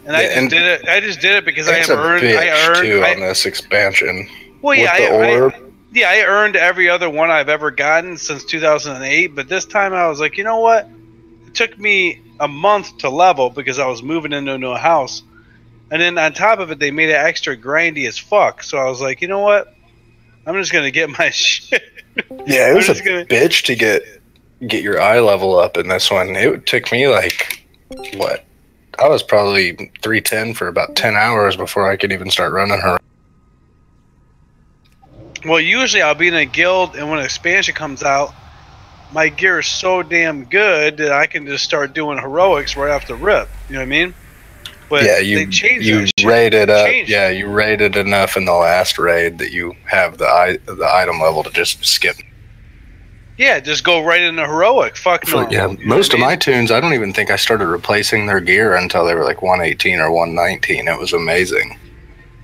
And I just did it. I just did it because I have earned. On this expansion. Well, yeah, with the orb. I earned every other one I've ever gotten since 2008. But this time I was like, you know what? It took me a month to level because I was moving into a new house, and then on top of it, they made it extra grindy as fuck. So I was like, you know what? I'm just gonna get my shit. Yeah, it was a bitch to get your eye level up in this one. It took me like what? I was probably 310 for about 10 hours before I could even start running her. Well, usually I'll be in a guild, and when an expansion comes out, my gear is so damn good that I can just start doing heroics right off the rip. You know what I mean? But yeah, they changed you raided up. Yeah, you raided enough in the last raid that you have the item level to just skip. Yeah, just go right into heroic. Fuck no. Yeah, most of my tunes, I don't even think I started replacing their gear until they were like 118 or 119. It was amazing.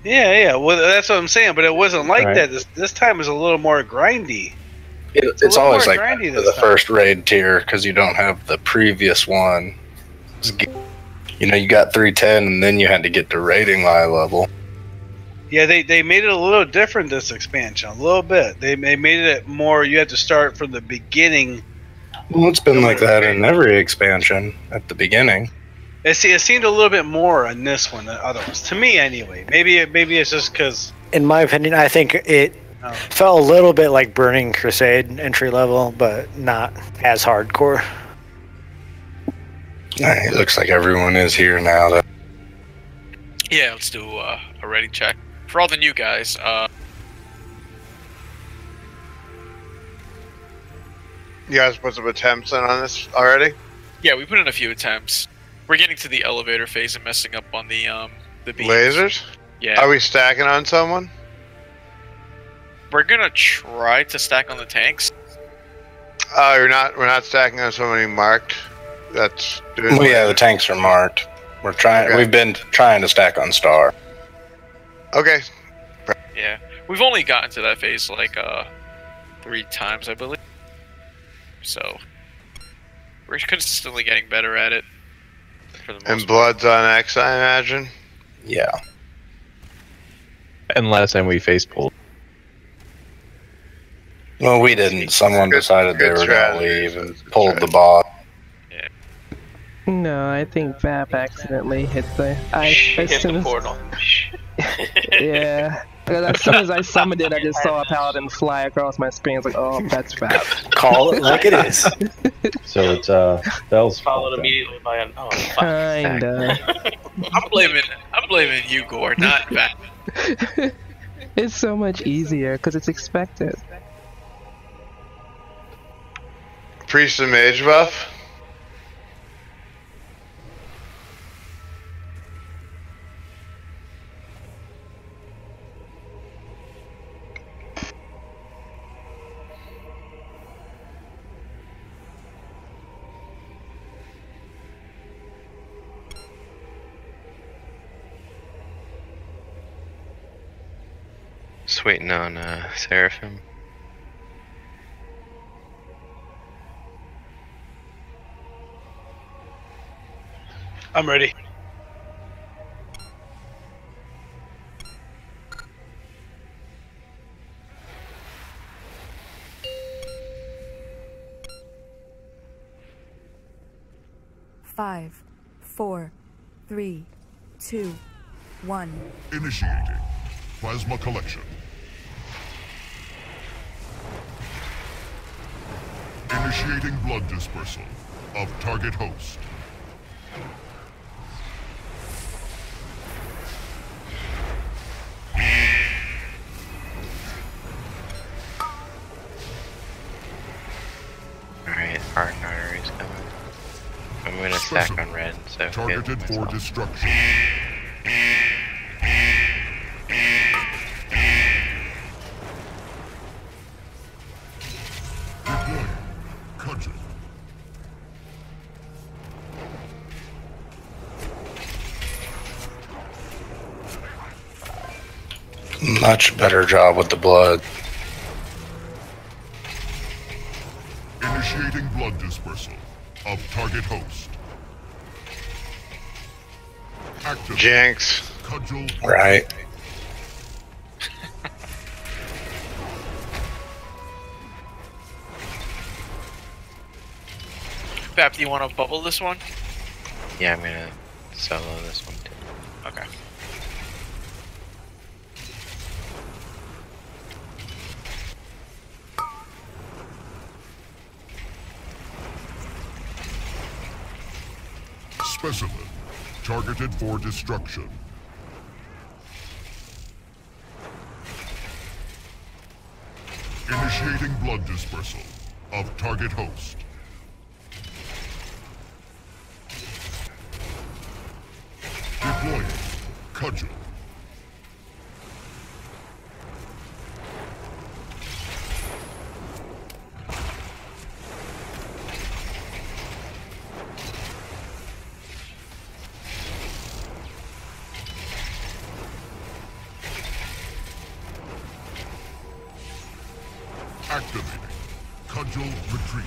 Yeah. Well, that's what I'm saying. But it wasn't like that. This time was a little more grindy. It's always like the first raid tier because you don't have the previous one. You know, you got 310 and then you had to get to raiding eye level. Yeah, they made it a little different this expansion, a little bit. They made it more, you have to start from the beginning. Well, it's been like that in every expansion at the beginning. It seemed a little bit more in this one than other ones, to me anyway. Maybe it's just because... In my opinion, I think it felt a little bit like Burning Crusade entry level, but not as hardcore. It looks like everyone is here now, though. Yeah, let's do a rating check. For all the new guys, you guys put some attempts in on this already? Yeah, we put in a few attempts. We're getting to the elevator phase and messing up on the beams. Lasers? Yeah. Are we stacking on someone? We're gonna try to stack on the tanks. We're not stacking on somebody marked. That's well, yeah, the tanks are marked. We're trying. Okay. We've been trying to stack on Star. Okay. Yeah, we've only gotten to that phase like 3 times, I believe. So we're consistently getting better at it. For the most and Blood's on X, I imagine. Yeah. And last time we face pulled. Well, we didn't. Someone decided they were going to leave and pulled the boss. No, I think Vap accidentally hit the... hit the portal. Yeah. As soon as I summoned it, I just saw a paladin fly across my screen. I was like, oh, that's Vap. Call it like it is. So it's Bell's followed immediately by an Kinda. I'm blaming you, Gore, not Vap. It's so much easier because it's expected. Priest and Mage buff? Just waiting on Seraphim. I'm ready. Five, 4, 3, 2, 1. Initiating Plasma Collection. Initiating blood dispersal of target host. Alright, Hardened Artery's coming. I'm gonna stack on red, so targeted for destruction. Deploying. Cudgel. Much better job with the blood. Initiating blood dispersal of target host. Activate. Jinx. Cudgel. Right. Bap, do you want to bubble this one? Yeah, I'm gonna solo this one too. Okay. Specimen. Targeted for destruction. Initiating blood dispersal of target host. Deploying Cudgel. Activating Cudgel retreat.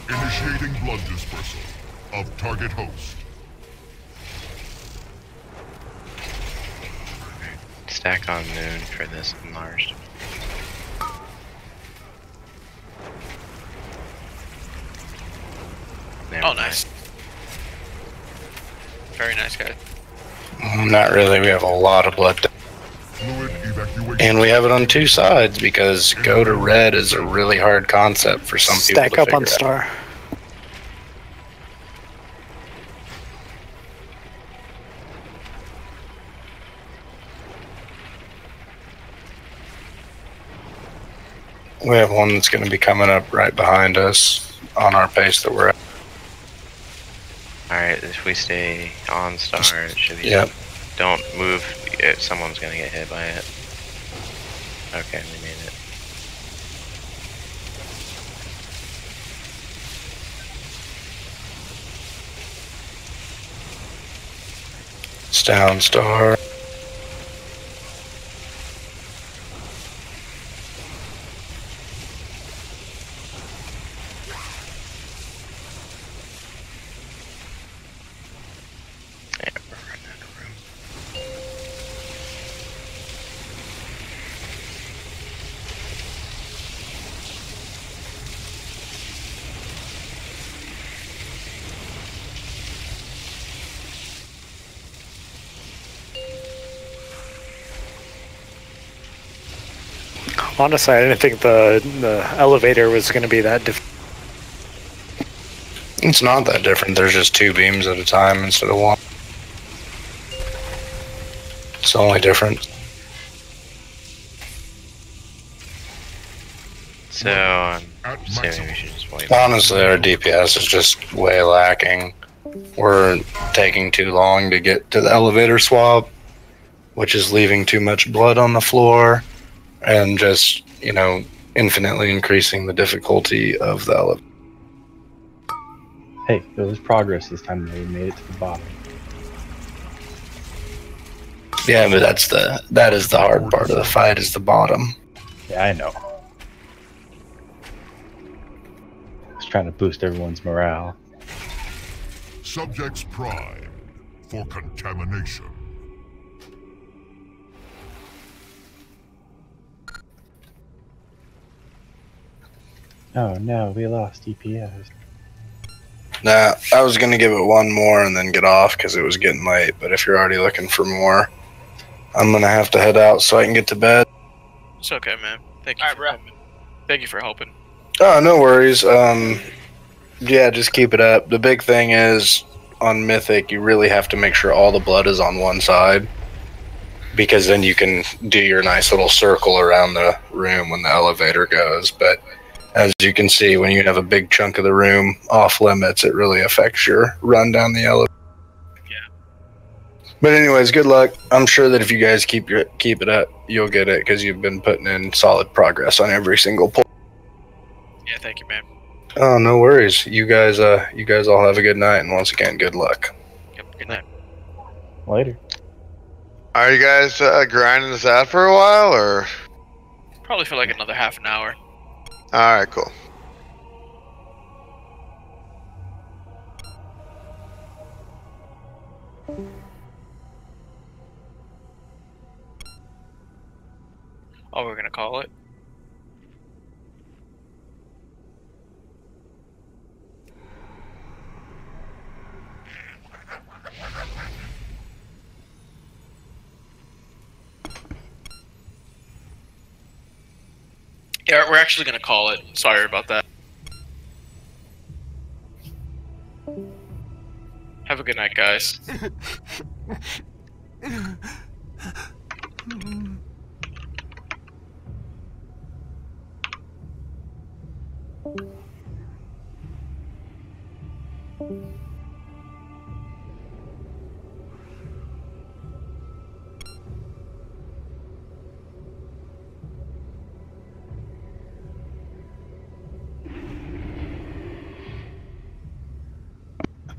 Initiating blood dispersal of target host. Stack on Moon for this enlarged. Oh, nice. Very nice, guys. Not really. We have a lot of blood. And we have it on two sides because go to red is a really hard concept for some people. Stack up on star. We have one that's going to be coming up right behind us on our pace that we're at. Alright, if we stay on star, it should be. Yep. Don't move. Someone's gonna get hit by it. Okay, we made it. It's down star. Honestly, I didn't think the elevator was going to be that different. It's not that different. There's just two beams at a time instead of one. It's the only difference. So, I'm saying we should just wait. Honestly, our DPS is just way lacking. We're taking too long to get to the elevator swap, which is leaving too much blood on the floor, and just, you know, infinitely increasing the difficulty of the elevator. Hey, there was progress this time. They made it to the bottom. Yeah, but that is the hard part of the fight, is the bottom. Yeah, I know. Just trying to boost everyone's morale. Subjects prime for contamination. Oh no, we lost DPS. Nah, I was going to give it one more and then get off because it was getting late, but if you're already looking for more, I'm going to have to head out so I can get to bed. It's okay, man. Thank you for helping. Thank you for helping. Oh, no worries. Yeah, just keep it up. The big thing is, on Mythic, you really have to make sure all the blood is on one side, because then you can do your nice little circle around the room when the elevator goes. But as you can see, when you have a big chunk of the room off limits, it really affects your run down the elevator. Yeah. But anyways, good luck. I'm sure that if you guys keep it up, you'll get it, because you've been putting in solid progress on every single point. Yeah, thank you, man. Oh, no worries. You guys all have a good night, and once again, good luck. Yep, good night. Later. Are you guys grinding this out for a while, or? Probably for like another half an hour. All right, cool. Oh, we're gonna call it. Yeah, we're actually gonna call it. Sorry about that. Have a good night, guys.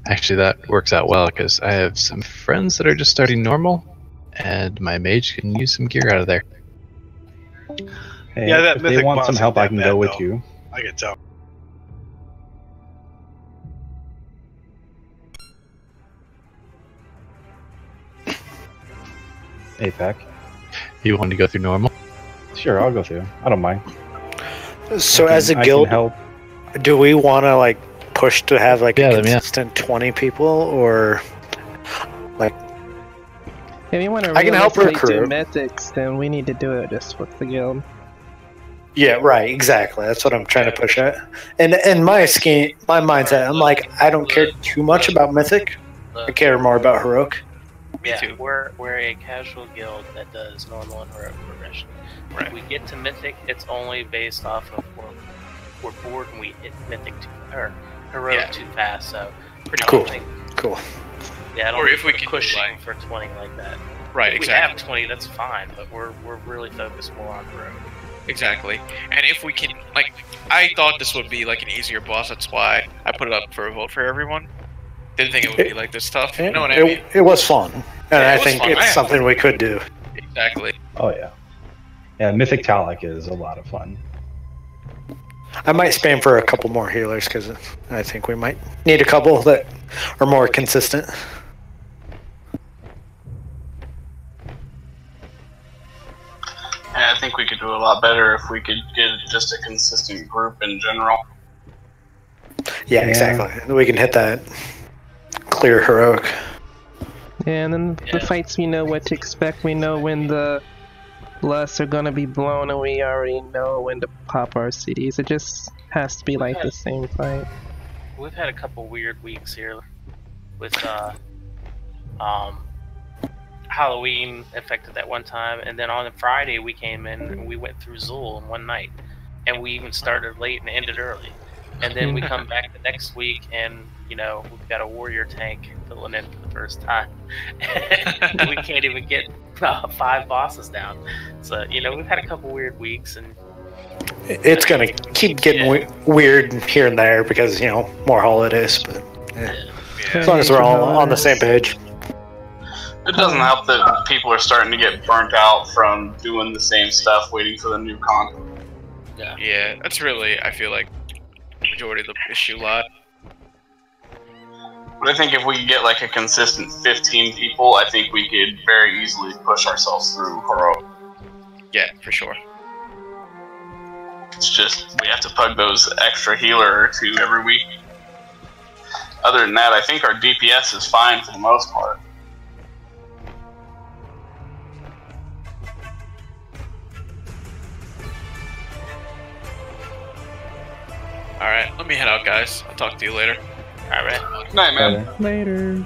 Actually, that works out well because I have some friends that are just starting normal, and my mage can use some gear out of there. Hey, Yeah, that if they mythic want boss some ain't help, I that can bad, go with though. you. I can tell. APEC. You want to go through normal? Sure, I'll go through. I don't mind. So as a I guild, can help. do we want to like push to have like a let me consistent 20 people, or like? If you want to I can help realistically do recruit. mythics, then we need to do it just with the guild. Yeah, right. Exactly. That's what I'm trying to push at. And in my scheme, my mindset, I'm like, I don't care too much about mythic. I care more about heroic. Me too. We're a casual guild that does normal and heroic progression. If we get to mythic, it's only based off of we're bored and we hit mythic or heroic too fast. So pretty Cool. much. Cool. Yeah, I don't Or think if we we're can do, pushing like- for 20 like that. Right, If exactly. we have 20, that's fine, but we're really focused more on heroic. Exactly. And if we can, like, I thought this would be like an easier boss. That's why I put it up for a vote for everyone. Didn't think it would be like this tough. You know what I mean? It was fun, and Yeah, I it was think fun. it's something we could do. Exactly. Oh yeah. Yeah, Mythic Talic is a lot of fun. I might spam for a couple more healers because I think we might need a couple that are more consistent. Yeah, I think we could do a lot better if we could get just a consistent group in general. Yeah, exactly. We can hit that clear heroic. Yeah, and then the fights, we know what to expect. We know when the lusts are gonna be blown, and we already know when to pop our CDs. It just has to be like the same fight. We've had a couple weird weeks here with Halloween affected that one time, and then on the Friday we came in and we went through Zool in one night, and we even started late and ended early. And then we come back the next week, and you know we've got a warrior tank filling in for the first time. We can't even get 5 bosses down. So you know we've had a couple weird weeks, and It's gonna keep getting weird here and there because more holidays, but as long as we're all on the same page. It doesn't help that people are starting to get burnt out from doing the same stuff, waiting for the new content. Yeah, that's really, I feel like, the majority of the issue lot. But I think if we could get like a consistent 15 people, I think we could very easily push ourselves through heroic. Yeah, for sure. It's just we have to pug those extra healer or two every week. Other than that, I think our DPS is fine for the most part. Alright, let me head out, guys. I'll talk to you later. Alright. Good night, man. Later.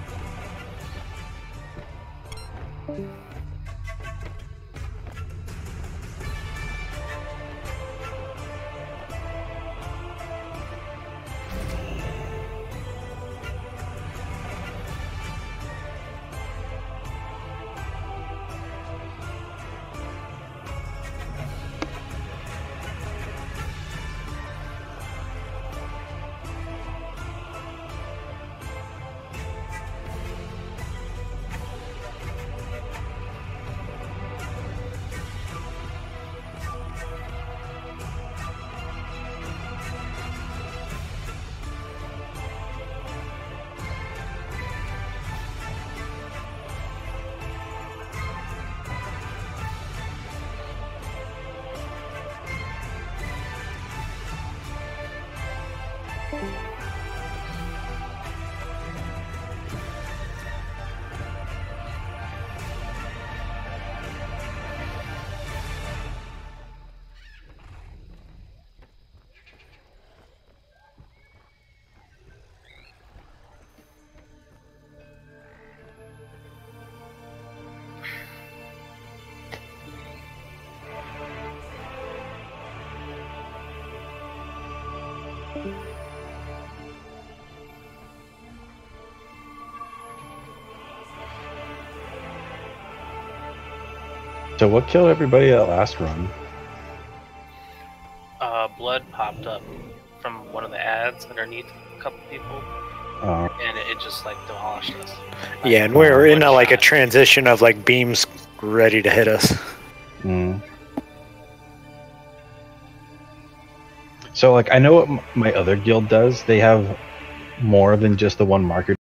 So what killed everybody that last run? Blood popped up from one of the ads underneath a couple people, and it just like demolished us. Yeah, and we're in like a transition of like beams ready to hit us. Mm. So like I know what my other guild does. They have more than just the one marker